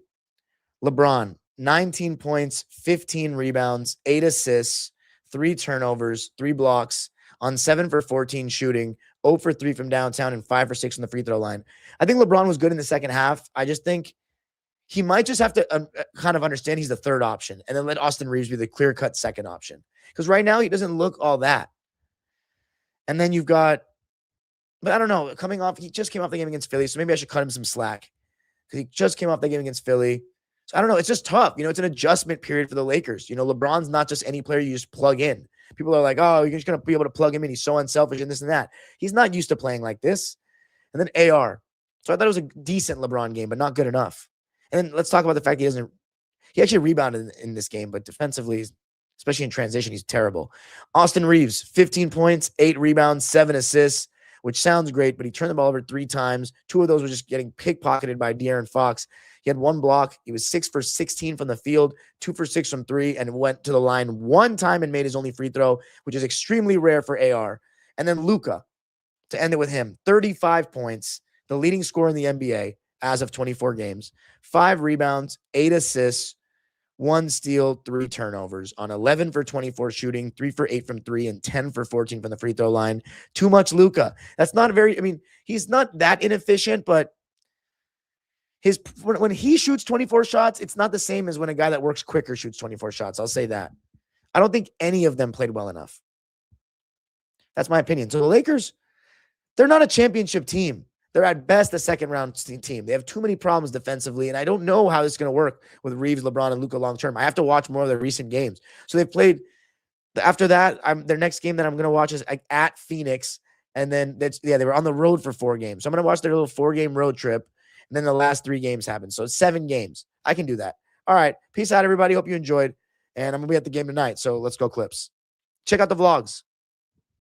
LeBron, 19 points, 15 rebounds, 8 assists, 3 turnovers, 3 blocks on 7 for 14 shooting, 0 for 3 from downtown, and 5 for 6 from the free throw line. I think LeBron was good in the second half. I just think he might just have to kind of understand he's the third option and then let Austin Reeves be the clear-cut second option. Because right now he doesn't look all that. And then you've got, but I don't know, he just came off the game against Philly, so maybe I should cut him some slack. Because he just came off the game against Philly. So I don't know. It's just tough. It's an adjustment period for the Lakers. LeBron's not just any player you just plug in. People are like, oh, you're just going to be able to plug him in. He's so unselfish and this and that. He's not used to playing like this. And then AR. So I thought it was a decent LeBron game, but not good enough. And then let's talk about the fact he actually rebounded in this game, but defensively, especially in transition, he's terrible. Austin Reeves, 15 points, 8 rebounds, 7 assists, which sounds great, but he turned the ball over 3 times. 2 of those were just getting pickpocketed by De'Aaron Fox. He had 1 block. He was 6 for 16 from the field, 2 for 6 from 3, and went to the line 1 time and made his only free throw, which is extremely rare for AR. And then Luka, to end it with him, 35 points, the leading scorer in the NBA as of 24 games, 5 rebounds, 8 assists, 1 steal, 3 turnovers on 11 for 24 shooting, 3 for 8 from 3, and 10 for 14 from the free throw line. Too much Luka. That's not he's not that inefficient, but when he shoots 24 shots, it's not the same as when a guy that works quicker shoots 24 shots. I'll say that. I don't think any of them played well enough. That's my opinion. So the Lakers, they're not a championship team. They're at best a second-round team. They have too many problems defensively, and I don't know how this is going to work with Reeves, LeBron, and Luka long-term. I have to watch more of their recent games. So they've played – after that, their next game that I'm going to watch is at Phoenix, and then they were on the road for 4 games. So I'm going to watch their little 4-game road trip, and then the last 3 games happen. So it's 7 games. I can do that. All right. Peace out, everybody. Hope you enjoyed, and I'm going to be at the game tonight, so let's go Clips. Check out the vlogs.